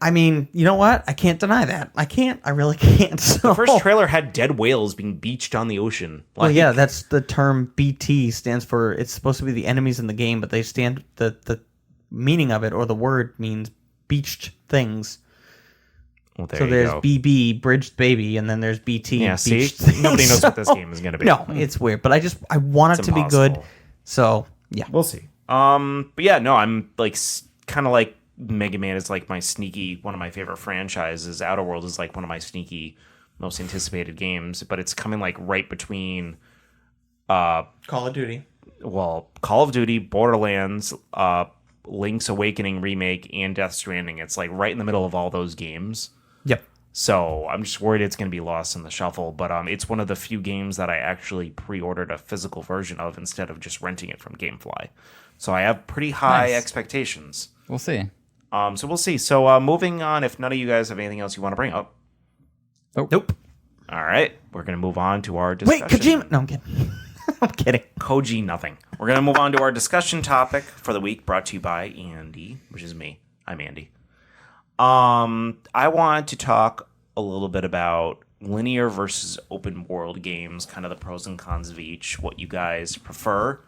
I mean, you know what? I can't deny that. I can't. I really can't. So. The first trailer had dead whales being beached on the ocean. Well, Like, yeah, that's the term BT stands for. It's supposed to be the enemies in the game, but they stand the meaning of it, or the word means beached things. well, there So you there's go. BB, bridged baby, and then there's BT. Yeah, see, beached things. nobody knows what this game is going to be. No, it's weird, but I want It's it to be good. impossible. So yeah, We'll see. But yeah, no, I'm like kind of like Mega Man is like my sneaky one of my favorite franchises. Outer World is like one of my sneaky most anticipated games, but it's coming like right between Call of Duty. well, Call of Duty, Borderlands, Link's Awakening remake, and Death Stranding. It's like right in the middle of all those games. Yep. So I'm just worried it's going to be lost in the shuffle. But it's one of the few games that I actually pre-ordered a physical version of instead of just renting it from GameFly. So I have pretty high Nice. expectations. We'll see. So we'll see. So moving on, if none of you guys have anything else you want to bring up. Nope. All right. We're going to move on to our Wait, discussion. Kojima. No, I'm kidding. I'm kidding. Koji nothing. We're going to move on to our discussion topic for the week, brought to you by Andy, which is me. I'm Andy. I want to talk a little bit about linear versus open world games, kind of the pros and cons of each, what you guys prefer.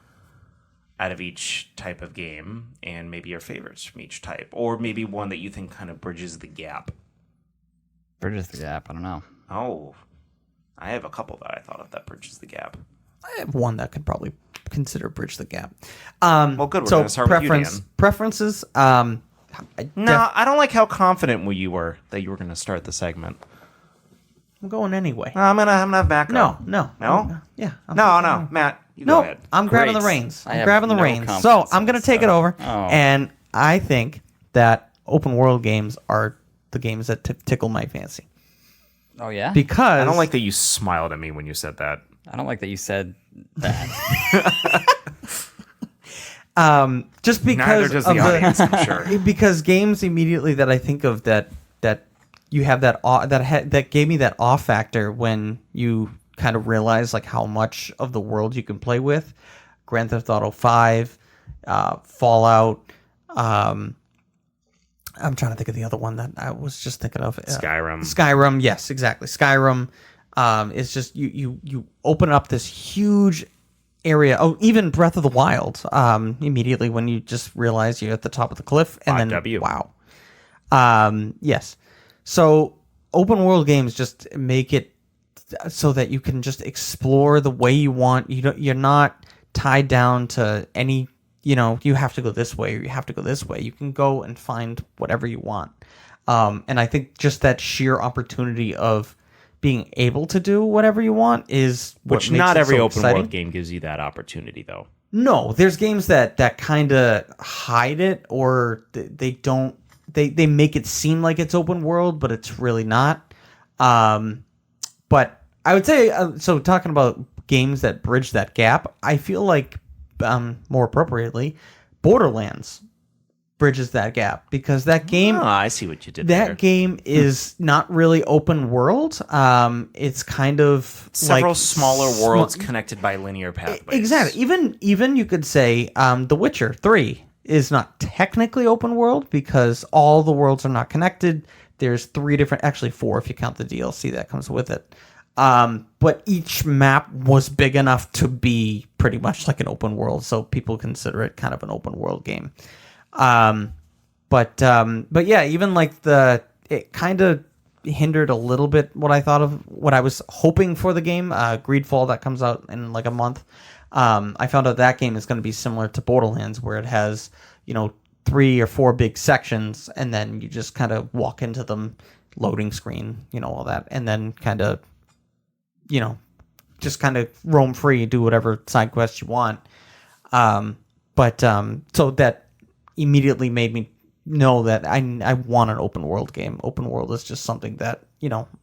out of each type of game, and maybe your favorites from each type, or maybe one that you think kind of bridges the gap. Bridges the gap. I don't know. Oh, I have a couple that I thought of that bridges the gap. I have one that could probably consider bridge the gap. Well, good. We're going to start with you, Dan. Preferences. No, I don't like how confident you were that you were going to start the segment. I'm going anyway. I'm gonna back up. No. Yeah. No, Matt, you go ahead. I'm grabbing the Great. reins. I I'm have grabbing the no reins. So confidence I'm in going to this take it stuff. over. Oh. And I think that open world games are the games that tickle my fancy. Oh yeah. Because I don't like that you smiled at me when you said that. I don't like that you said that. just because Neither does of the audience, I'm sure. because games immediately that I think of that you have that gave me that awe factor when you kind of realize like how much of the world you can play with. Grand Theft Auto 5, Fallout. I'm trying to think of the other one that I was just thinking of. Skyrim. Yes, exactly. Skyrim is just you open up this huge area. Oh, even Breath of the Wild. Immediately when you just realize you're at the top of the cliff, and then W. wow. Yes. So open world games just make it so that you can just explore the way you want. You're not tied down to any. You have to go this way or you have to go this way. You can go and find whatever you want. And I think just that sheer opportunity of being able to do whatever you want is what Which makes not it every so open exciting. world game gives you that opportunity, though. No, there's games that kind of hide it, or they don't. They make it seem like it's open world, but it's really not. But I would say, so talking about games that bridge that gap, I feel like more appropriately, Borderlands bridges that gap because that game. Oh, I see what you did That there. game is not really open world. It's kind of Several like smaller worlds connected by linear pathways. Exactly. Even you could say The Witcher 3 is not technically open world because all the worlds are not connected. There's 3 different, actually 4 if you count the DLC that comes with it. But each map was big enough to be pretty much like an open world, so people consider it kind of an open world game. But yeah, even like it kind of hindered a little bit what I thought of what I was hoping for the game. Greedfall that comes out in like a month. I found out that game is going to be similar to Borderlands, where it has 3 or 4 big sections, and then you just kind of walk into them, loading screen, all that, and then kind of just kind of roam free, do whatever side quests you want. So that immediately made me know that I want an open world game. Open world is just something that,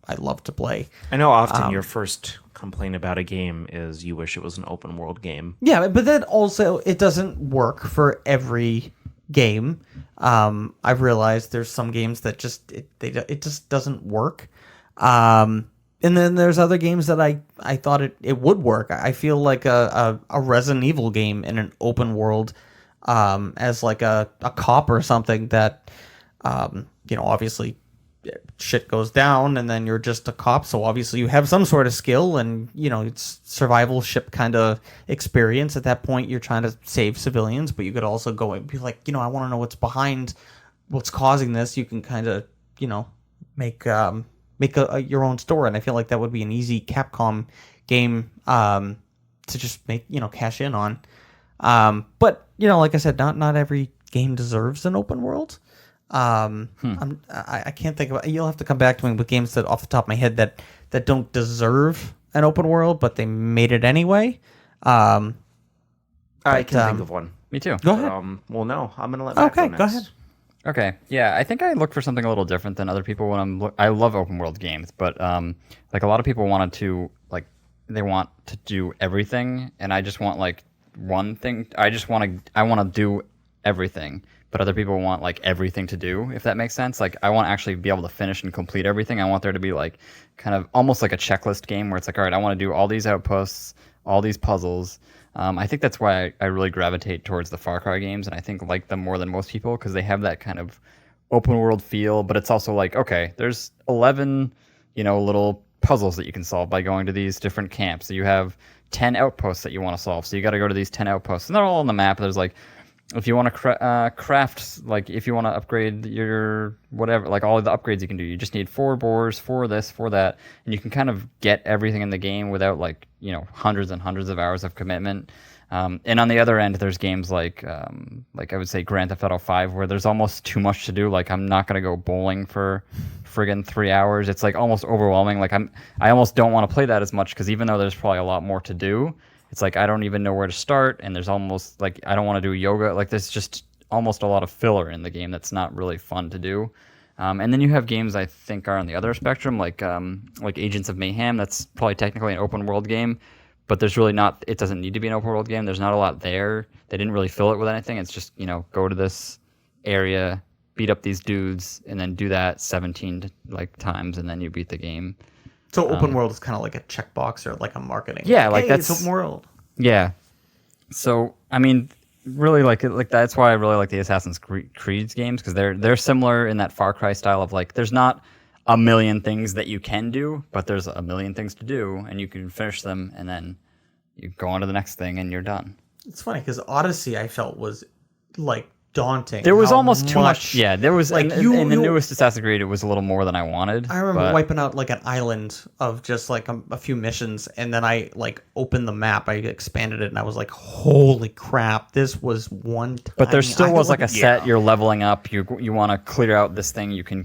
I love to play. I know often your first complaint about a game is you wish it was an open world game. Yeah, but then also it doesn't work for every game. I've realized there's some games that just it just doesn't work. And then there's other games that I thought it would work. I feel like a Resident Evil game in an open world, as like a cop or something that, obviously shit goes down and then you're just a cop. So obviously you have some sort of skill and, it's survivalship kind of experience. At that point, you're trying to save civilians, but you could also go and be like, I want to know what's causing this. You can kind of, make your own story, and I feel like that would be an easy Capcom game to just make cash in on. But like I said, not every game deserves an open world. I can't think of. You'll have to come back to me with games that off the top of my head that don't deserve an open world, but they made it anyway. I can think of one. Me too. Go ahead. Well, no, I'm gonna let Matt Okay, go go next. ahead. Okay, yeah, I think I look for something a little different than other people when I love open world games, but like a lot of people wanted to they want to do everything, and I just want like one thing. I want to do everything, but other people want like everything to do, if that makes sense. Like I want to actually be able to finish and complete everything. I want there to be like kind of almost like a checklist game where it's like, all right, I want to do all these outposts, all these puzzles. I think that's why I really gravitate towards the Far Cry games, and I think like them more than most people because they have that kind of open world feel, but it's also like, okay, there's 11, little puzzles that you can solve by going to these different camps. So you have 10 outposts that you want to solve. So you got to go to these 10 outposts, and they're all on the map. There's like, if you want to craft, like if you want to upgrade your whatever, like all of the upgrades you can do, you just need 4 boars, 4 this, 4 that, and you can kind of get everything in the game without like, you know, hundreds and hundreds of hours of commitment. And on the other end, there's games like I would say Grand Theft Auto 5, where there's almost too much to do. Like I'm not gonna go bowling for friggin' 3 hours. It's like almost overwhelming. Like I almost don't want to play that as much, because even though there's probably a lot more to do, it's like I don't even know where to start. And there's almost like I don't want to do yoga. Like there's just almost a lot of filler in the game that's not really fun to do. And then you have games I think are on the other spectrum, like Agents of Mayhem. That's probably technically an open world game, but there's really not. It doesn't need to be an open world game. There's not a lot there. They didn't really fill it with anything. It's just, you know, go to this area, beat up these dudes, and then do that 17 like times, and then you beat the game. So open world is kind of like a checkbox or like a marketing. Yeah, like hey, that's it's open world. Yeah. So I mean, really like that's why I really like the Assassin's Creed games, because they're similar in that Far Cry style of like there's not a million things that you can do, but there's a million things to do, and you can finish them, and then you go on to the next thing, and you're done. It's funny because Odyssey I felt was like daunting. There was almost too much. Yeah, there was like in the newest Assassin's Creed, it was a little more than I wanted. I remember wiping out like an island of just like a few missions, and then I like opened the map, I expanded it, and I was like, "Holy crap! This was one." But there still was like a set. You're leveling up. You want to clear out this thing. You can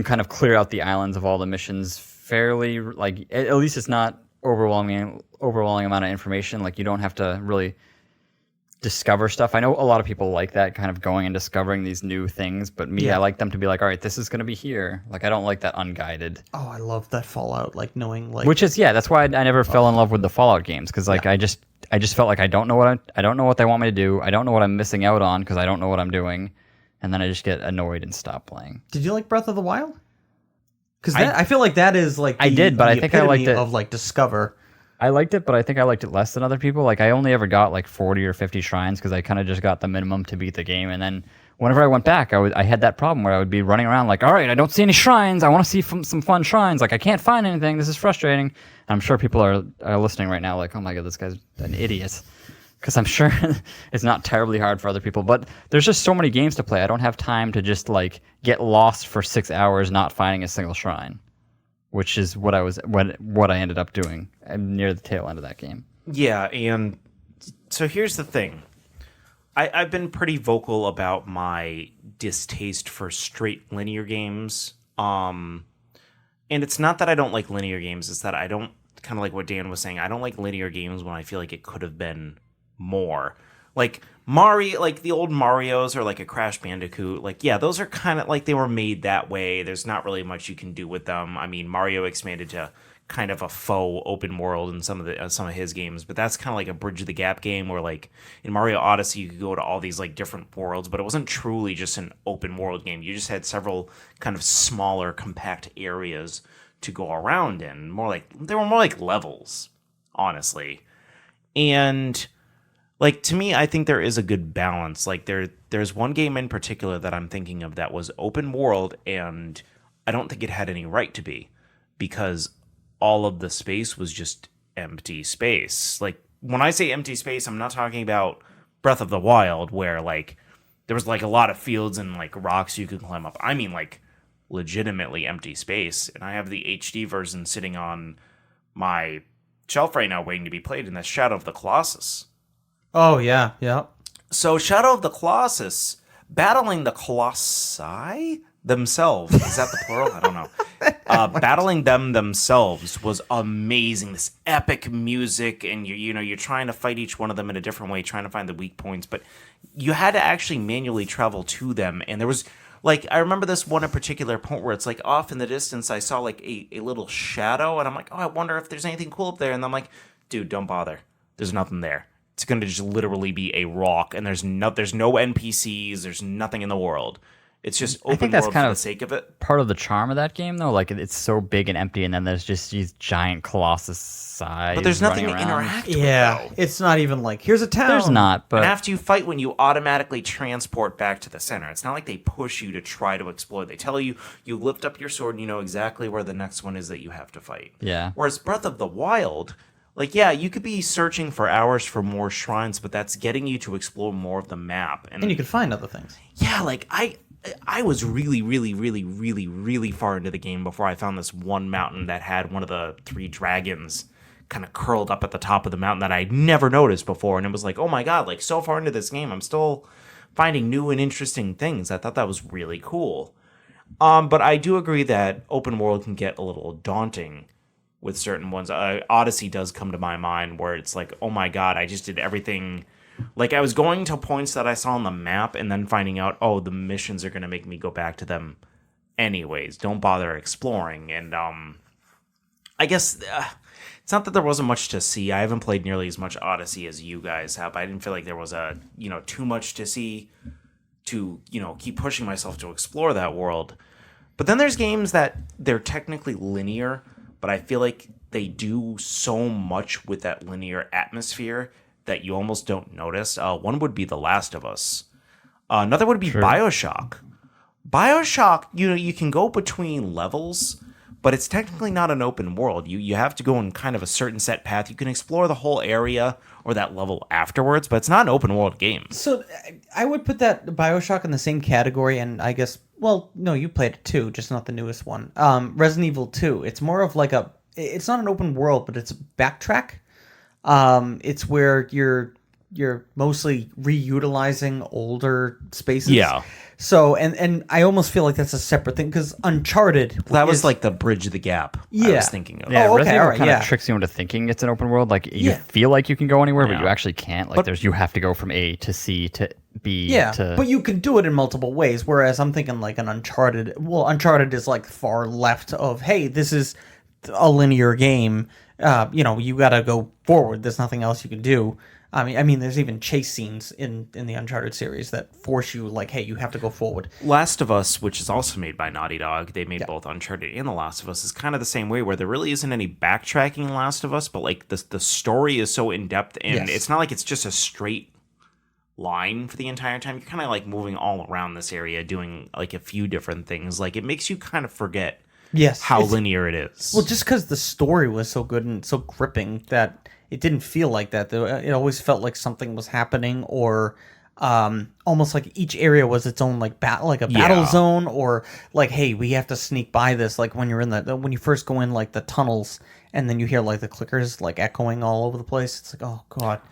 kind of clear out the islands of all the missions fairly. Like at least it's not overwhelming amount of information. Like you don't have to really discover stuff. I know a lot of people like that, kind of going and discovering these new things, but I like them to be like, all right, this is going to be here. Like I don't like that unguided. Oh, I love that Fallout, like knowing like, which is that's why I never fell in love with the Fallout games, because like I just felt like I don't know what they want me to do. I don't know what I'm missing out on because I don't know what I'm doing, and then I just get annoyed and stop playing. Did you like Breath of the Wild? Because I feel like that is like I did, but I think I liked it of like discover. I liked it, but I think I liked it less than other people. Like I only ever got like 40 or 50 shrines because I kind of just got the minimum to beat the game. And then whenever I went back, I had that problem where I would be running around like, all right, I don't see any shrines. I want to see some fun shrines. Like I can't find anything. This is frustrating. And I'm sure people are listening right now like, oh my God, this guy's an idiot. Because I'm sure it's not terribly hard for other people. But there's just so many games to play. I don't have time to just like get lost for 6 hours not finding a single shrine, which is what I ended up doing near the tail end of that game. Yeah, and so here's the thing. I've been pretty vocal about my distaste for straight linear games. And it's not that I don't like linear games, it's that I don't, kind of like what Dan was saying, I don't like linear games when I feel like it could have been more. Like Mario, like the old Marios or like a Crash Bandicoot, like yeah, those are kind of like they were made that way. There's not really much you can do with them. I mean, Mario expanded to kind of a faux open world in some of his games, but that's kind of like a bridge the gap game where like in Mario Odyssey you could go to all these like different worlds, but it wasn't truly just an open world game. You just had several kind of smaller compact areas to go around in. They were more like levels, honestly. And like, to me, I think there is a good balance. Like, there's one game in particular that I'm thinking of that was open world, and I don't think it had any right to be, because all of the space was just empty space. Like, when I say empty space, I'm not talking about Breath of the Wild, where, like, there was, like, a lot of fields and, like, rocks you could climb up. I mean, like, legitimately empty space. And I have the HD version sitting on my shelf right now waiting to be played, and that's Shadow of the Colossus. Oh, yeah, yeah. So Shadow of the Colossus, battling the Colossi themselves, is that the plural? I don't know. Battling them themselves was amazing. This epic music, and you're trying to fight each one of them in a different way, trying to find the weak points, but you had to actually manually travel to them, and there was, like, I remember this one in particular point where it's like off in the distance, I saw like a little shadow, and I'm like, oh, I wonder if there's anything cool up there, and I'm like, dude, don't bother. There's nothing there. It's going to just literally be a rock, and there's no NPCs, there's nothing in the world. It's just open world for the sake of it. Part of the charm of that game, though, like it's so big and empty, and then there's just these giant colossus size. But there's nothing to interact with. Yeah, it's not even like here's a town. There's not, but and after you fight, when you automatically transport back to the center, it's not like they push you to try to explore. They tell you lift up your sword, and you know exactly where the next one is that you have to fight. Yeah. Whereas Breath of the Wild, Like, yeah, you could be searching for hours for more shrines, but that's getting you to explore more of the map. And you can find other things. Yeah, like I was really, really, really, really, really far into the game before I found this one mountain that had one of the 3 dragons kind of curled up at the top of the mountain that I'd never noticed before. And it was like, oh my god, like so far into this game, I'm still finding new and interesting things. I thought that was really cool. But I do agree that open world can get a little daunting with certain ones. Odyssey does come to my mind where it's like, oh my god, I just did everything. Like, I was going to points that I saw on the map and then finding out, oh, the missions are going to make me go back to them anyways. Don't bother exploring. And I guess it's not that there wasn't much to see. I haven't played nearly as much Odyssey as you guys have. I didn't feel like there was too much to see to, keep pushing myself to explore that world. But then there's games that they're technically linear, but I feel like they do so much with that linear atmosphere that you almost don't notice. One would be The Last of Us. Another would be BioShock. BioShock, you can go between levels, but it's technically not an open world. You have to go in kind of a certain set path. You can explore the whole area or that level afterwards, but it's not an open world game. So I would put that BioShock in the same category, and I guess, well, no, you played it too, just not the newest one. Resident Evil 2. It's more of like it's not an open world, but it's a backtrack. It's where you're mostly reutilizing older spaces. Yeah. So and I almost feel like that's a separate thing because Uncharted. That was like the bridge of the gap I was thinking of. Yeah, Oh, okay, Resident Evil alright, kind yeah. of tricks you into thinking it's an open world. Like you Yeah. feel like you can go anywhere, but Yeah. you actually can't. Like you have to go from A to C to B. Yeah, to... but you can do it in multiple ways. Whereas I'm thinking like an Uncharted. Well, Uncharted is like far left of, hey, this is a linear game. You got to go forward. There's nothing else you can do. I mean, there's even chase scenes in the Uncharted series that force you, like, hey, you have to go forward. Last of Us, which is also made by Naughty Dog, they made both Uncharted and The Last of Us, is kind of the same way, where there really isn't any backtracking in Last of Us, but like the story is so in depth, and it's not like it's just a straight line for the entire time. You're kind of like moving all around this area, doing like a few different things. Like, it makes you kind of forget how linear it is. Well, just because the story was so good and so gripping that it didn't feel like that. It always felt like something was happening, or almost like each area was its own like battle zone, or like, hey, we have to sneak by this. Like when you're when you first go in like the tunnels, and then you hear like the clickers like echoing all over the place. It's like, oh god,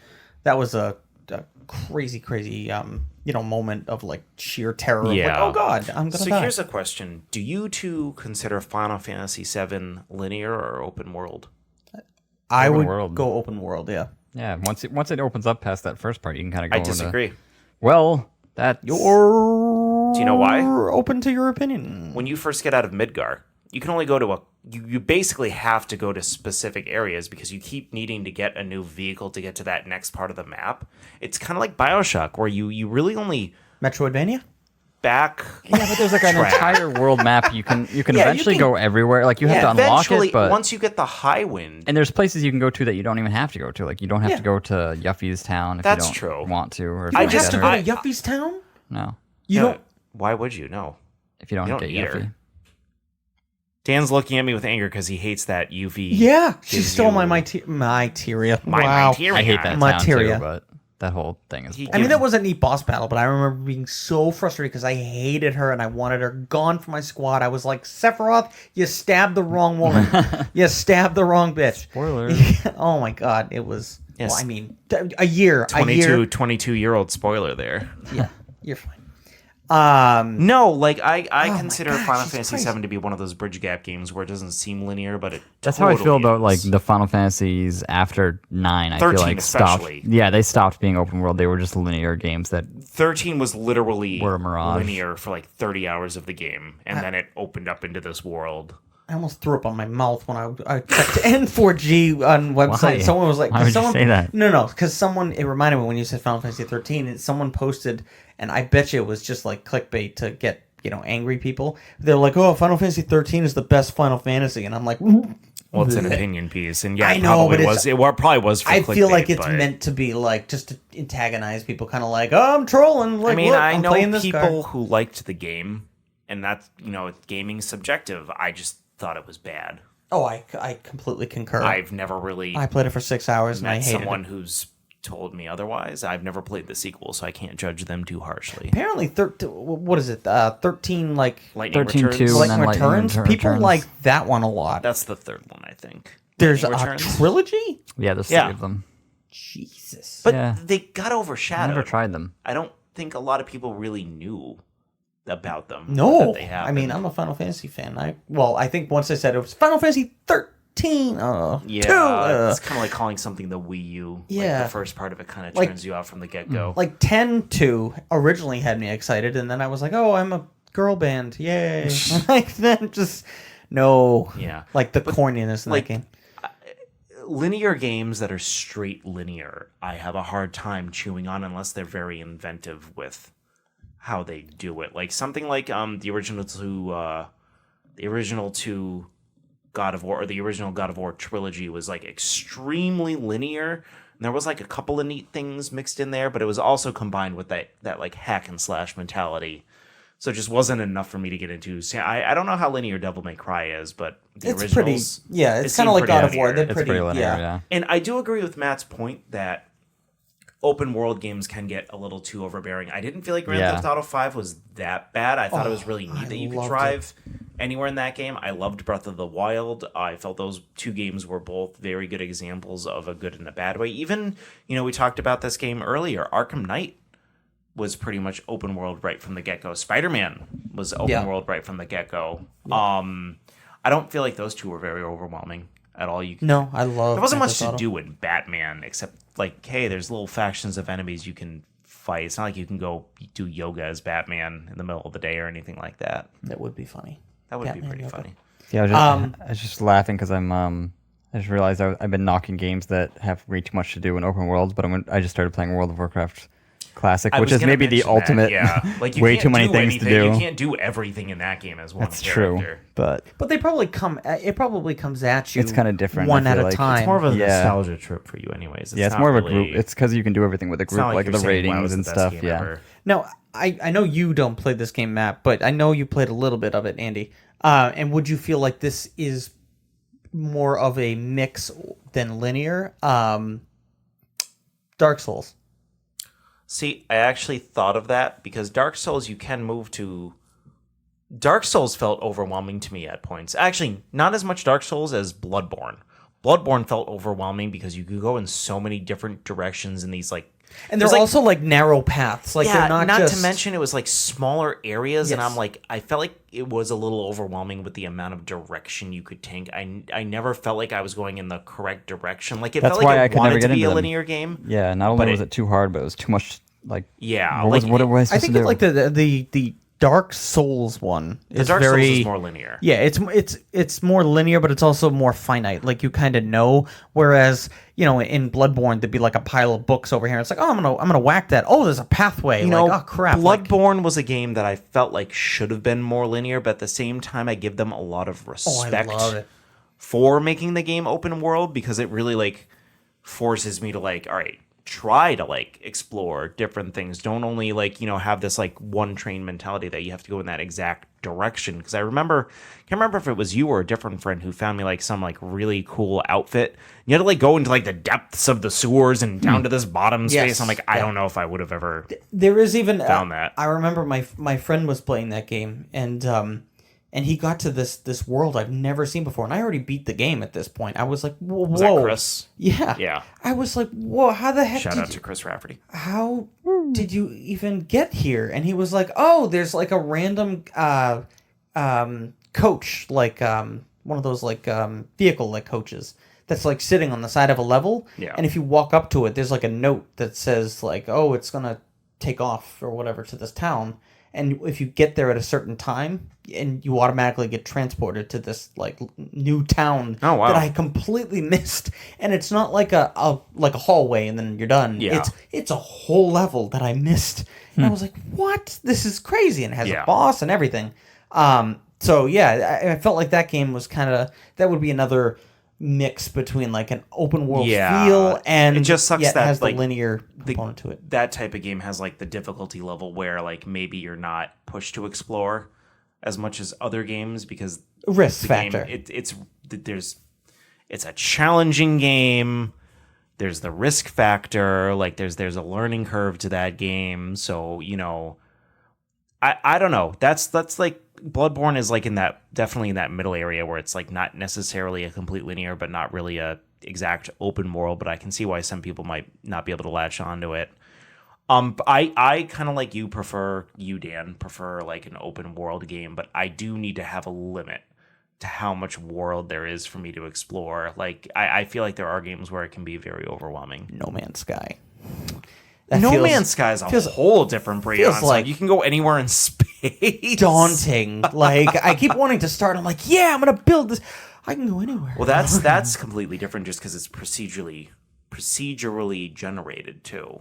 that was a crazy moment of like sheer terror. Yeah. Like, oh god, I'm gonna die. So here's a question: do you two consider Final Fantasy VII linear or open world? I Open would world. go open world. Yeah. Yeah, once it opens up past that first part, you can kind of go. I disagree. Well, that's Do you know why? Open to your opinion. When you first get out of Midgar, you can only go to you basically have to go to specific areas because you keep needing to get a new vehicle to get to that next part of the map. It's kind of like BioShock, where you really only Metroidvania. back. Yeah, but there's like an entire world map. You can eventually go everywhere. Like you have to unlock Eventually, it, but once you get the high wind, and there's places you can go to that you don't even have to go to. Like you don't have to go to Yuffie's town if That's you don't true. want to. Or if I you just- don't Go get to her. Yuffie's town. No, You don't. Why would you? No. if you don't, You don't get need her. Yuffie. Dan's looking at me with anger because he hates that UV. Yeah, she gives stole you- my Materia. My Wow. Materia. I hate that Materia. town too, but that whole thing is. He I mean, gives- that was a neat boss battle, but I remember being so frustrated because I hated her and I wanted her gone from my squad. I was like, Sephiroth, you stabbed the wrong woman. You stabbed the wrong bitch. Spoiler. Oh my god, it was. Yes. Well, I mean, a year. 22-year-old spoiler there. Yeah, you're fine. No, like I my consider gosh, Final it's Fantasy crazy. VII to be one of those bridge gap games where it doesn't seem linear, but it. That's how I feel totally about like is. the Final Fantasies after 9. I feel 13 like stopped. especially. Yeah, they stopped being open world. They were just linear games that 13 was literally Were a mirage. linear for like 30 hours of the game, and then it opened up into this world. I almost threw up on my mouth when I checked N4G on website. Why? Someone was like, Why would you say that? No, because it reminded me when you said Final Fantasy 13, and someone posted, and I bet you it was just like clickbait to get, angry people. They're like, oh, Final Fantasy 13 is the best Final Fantasy. And I'm like, Well, it's an opinion piece, and yeah, I it know, probably but was. It probably was for I feel clickbait, like it's but- meant to be like, just to antagonize people, kind of like, oh, I'm trolling. Like, I mean, look, I I'm know playing this people card. who liked the game, and that's, gaming's subjective. I just thought it was bad. Oh, I completely concur. I've never really I played it for 6 hours and I met hated someone it. who's told me otherwise. I've never played the sequel, so I can't judge them too harshly. Apparently, what is it? 13 like Lightning 13-2 Returns. and Lightning then Lightning Returns. People Returns. like that one a lot. That's the third one, I think. There's Lightning a Returns? trilogy. Yeah, there's Yeah. 3 of them. Jesus. But Yeah. they got I overshadowed. never tried them. I don't think a lot of people really knew about them. No, that they I mean happened. I'm a Final Fantasy fan. I think once I said it was Final Fantasy 13. Yeah, 2. it's kind of like calling something the Wii U. Yeah. Like the first part of it kind of Like- turns you out from the get-go. Like 10-2 originally had me excited, and then I was like, oh, I'm a girl band, yay! Like then just no, Yeah. like the corniness in like, that game. Linear games that are straight linear, I have a hard time chewing on unless they're very inventive with how they do it. Like something like the original two God of War, or the original God of War trilogy was like extremely linear. And there was like a couple of neat things mixed in there, but it was also combined with that like hack and slash mentality. So it just wasn't enough for me to get into. See, I don't know how linear Devil May Cry is, but the It's pretty, originals, yeah. it It's kind of seemed like God of pretty War. linear. They're It's pretty, pretty linear, yeah. And I do agree with Matt's point that open world games can get a little too overbearing. I didn't feel like Grand Yeah. Theft Auto 5 was that bad. I thought it was really I neat that you could loved drive anywhere in that game. I loved Breath of the Wild. I felt those two games were both very good examples of a good and a bad way. Even, we talked about this game earlier. Arkham Knight was pretty much open world right from the get-go. Spider-Man was open world right from the get-go. I don't feel like those two were very overwhelming at all. No, I love. There wasn't Grand much Theft to Auto. do in Batman except like, hey, there's little factions of enemies you can fight. It's not like you can go do yoga as Batman in the middle of the day or anything like that. That would be funny. That would Batman be pretty yoga. funny. Yeah, I was just laughing because I just realized I've been knocking games that have way too much to do in open worlds, but I just started playing World of Warcraft Classic, I which was is gonna maybe the mention that, ultimate. Yeah, like you way can't too many do things to anything. do. You can't do everything in that game as one That's character. true, but But they probably come. It probably comes at you. It's kinda different, one I at feel a like. time. It's more of a Yeah. nostalgia trip for you, anyways. yeah, it's not more of a really- group. It's because you can do everything with a it's group, not like you're the saying, "Wow, it ratings was and the best stuff. game Yeah, ever." No, I know you don't play this game, Matt, but I know you played a little bit of it, Andy. And would you feel like this is more of a mix than linear? Dark Souls. See, I actually thought of that because Dark Souls, you can move to. Dark Souls felt overwhelming to me at points. Actually, not as much Dark Souls as Bloodborne. Bloodborne felt overwhelming because you could go in so many different directions in these like. And they're there's, like, also like narrow paths. Like yeah, they're not just... to mention it was like smaller areas, and Yes. I'm like, I felt like it was a little overwhelming with the amount of direction you could take. I never felt like I was going in the correct direction. Like it That's felt why like I it could never wanted to get be into a them. linear game. yeah. Not But only was it- it too hard, but it was too much. Like, Yeah, what like was I I supposed think to it's do? like the Dark Souls one the is Dark very Souls is more linear. Yeah, it's more linear, but it's also more finite. Like you kind of know. Whereas in Bloodborne, there'd be like a pile of books over here. It's like, oh, I'm gonna whack that. Oh, there's a pathway. Oh crap. Like, Bloodborne was a game that I felt like should have been more linear, but at the same time, I give them a lot of oh, I respect love it. for making the game open world because it really like forces me to like, all right, try to like explore different things. Don't only like have this like one train mentality that you have to go in that exact direction. Because I can't remember if it was you or a different friend who found me like some like really cool outfit. You had to like go into like the depths of the sewers and down to this bottom space. Yes, I'm like, I yeah. don't know if I would have ever. There is even Found that. I remember my friend was playing that game and he got to this world I've never seen before, and I already beat the game at this point. I was like, whoa, Was that Chris? Yeah, Yeah. I was like, whoa, how the heck Shout did out to Chris Rafferty. how did you even get here? And he was like, oh, there's like a random coach, like one of those like vehicle like coaches that's like sitting on the side of a level. Yeah. And if you walk up to it, there's like a note that says like, oh, it's gonna take off or whatever to this town. And if you get there at a certain time, and you automatically get transported to this like new town Oh, wow. that I completely missed. And it's not like a hallway and then you're done. Yeah. It's a whole level that I missed. And I was like, what? This is crazy. And it has Yeah. a boss and everything. So yeah, I felt like that game was that would be another mix between like an open world Yeah. feel and It just sucks yet that, has like, the linear component to it. That type of game has like the difficulty level where like maybe you're not pushed to explore as much as other games because Risk the factor. game it's a challenging game. There's the risk factor, like there's a learning curve to that game. So, I don't know. That's like Bloodborne is like definitely in that middle area where it's like not necessarily a complete linear, but not really a exact open world. But I can see why some people might not be able to latch onto it. I kind of like Dan, prefer like an open world game, but I do need to have a limit to how much world there is for me to explore. Like I feel like there are games where it can be very overwhelming. No Man's Sky. No Man's Sky is a whole different breed. Feels like you can go anywhere in space. daunting. Like I keep wanting to start. I'm like, yeah, I'm gonna build this. I can go anywhere. Well, that's completely different just because it's procedurally generated too.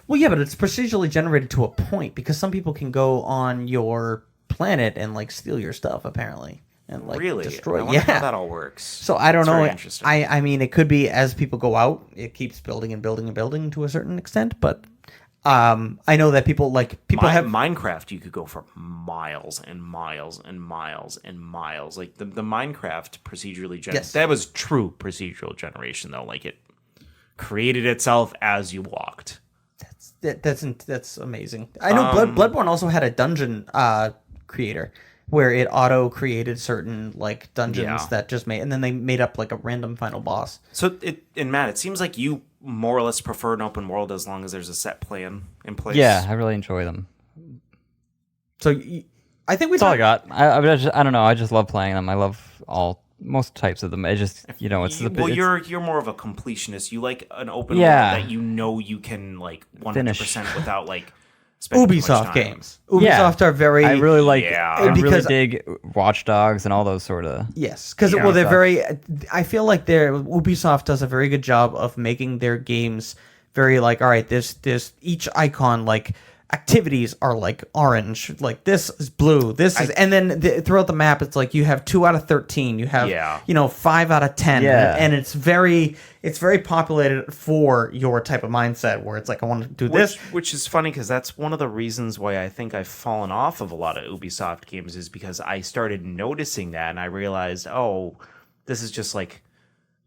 Well, yeah, but it's procedurally generated to a point because some people can go on your planet and like steal your stuff apparently and like really destroy. I wonder how that all works. So I don't know. Very interesting. I mean, it could be as people go out, it keeps building and building and building to a certain extent. But I know that people have Minecraft. You could go for miles and miles and miles and miles. Like the Minecraft procedurally generated. Yes. That was true procedural generation though. Like it created itself as you walked. That's amazing. I know Bloodborne also had a dungeon creator where it auto created certain like dungeons that just made, and then they made up like a random final boss. So Matt, it seems like you more or less prefer an open world as long as there's a set plan in place. Yeah, I really enjoy them. So I think That's all I got. I don't know. I just love playing them. I love most types of them. It just you're more of a completionist. You like an open world that you can like 100% without like spending too much Ubisoft time. games. Ubisoft are very. I really like. Yeah. I really dig Watch Dogs and all those sort of. Yes, because they're very. I feel like Ubisoft does a very good job of making their games very like, all right, this each icon like. Activities are like orange, like this is blue, and then throughout the map it's like you have 2 out of 13, you have 5 out of 10, and it's very populated for your type of mindset where it's like I want to do this, which is funny because that's one of the reasons why I think I've fallen off of a lot of Ubisoft games is because I started noticing that and I realized, oh, this is just like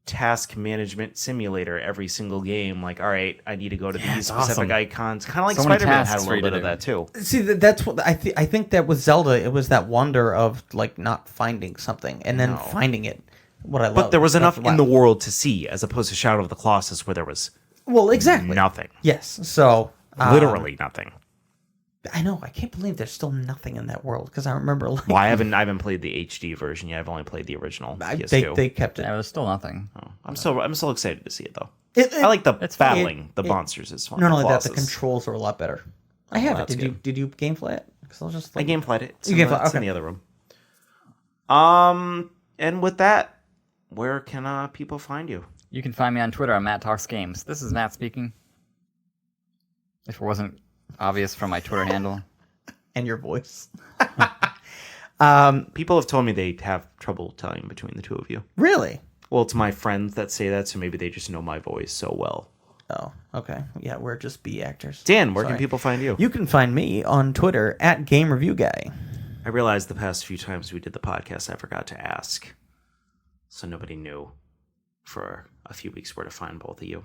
task management simulator every single game. Like, all right, I need to go to these specific icons. Kind of like Spider-Man had a little bit of that too. See, that's what I think that with Zelda, it was that wonder of like not finding something and then finding it. What I love, but there was enough in the world to see, as opposed to Shadow of the Colossus, where there was nothing. Yes, so literally nothing. I know. I can't believe there's still nothing in that world because I remember. Like, well, I haven't played the HD version yet. I've only played the original PS2. They kept it. Yeah, there's still nothing. Oh, I'm still excited to see it though. I like the battling. The monsters is fun. Not only that, the controls are a lot better. I have it. Did you gamefly it? Because I'll just. I gameplayed it. It's it's in the other room. And with that, where can people find you? You can find me on Twitter. I'm Matt Talks Games. This is Matt speaking. If it wasn't obvious from my Twitter handle and your voice. People have told me they have trouble telling between the two of you. Really? Well, it's my friends that say that, so maybe they just know my voice so well. Oh, okay. Yeah, we're just B actors. Dan, where can people find you? You can find me on Twitter at Game Review Guy. I realized the past few times we did the podcast, I forgot to ask. So nobody knew for a few weeks where to find both of you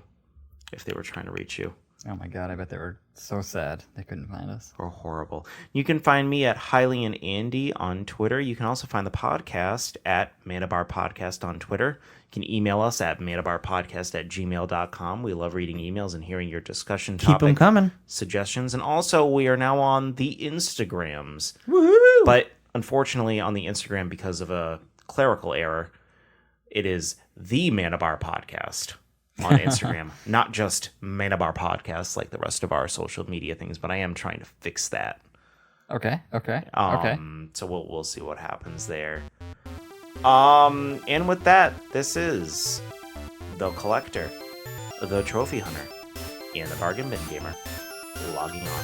if they were trying to reach you. Oh my god, I bet they were so sad they couldn't find us. Or horrible. You can find me at Hiley and Andy on Twitter. You can also find the podcast at manabarpodcast on Twitter. You can email us at manabarpodcast@gmail.com. We love reading emails and hearing your discussion topic. Keep them coming. Suggestions. And also, we are now on the Instagrams. Woohoo! But unfortunately, on the Instagram, because of a clerical error, it is the Manabar Podcast on Instagram, not just Manabar Podcast like the rest of our social media things, but I am trying to fix that. Okay. So we'll see what happens there. And with that, this is the Collector, the Trophy Hunter, and the Bargain Bin Gamer logging on.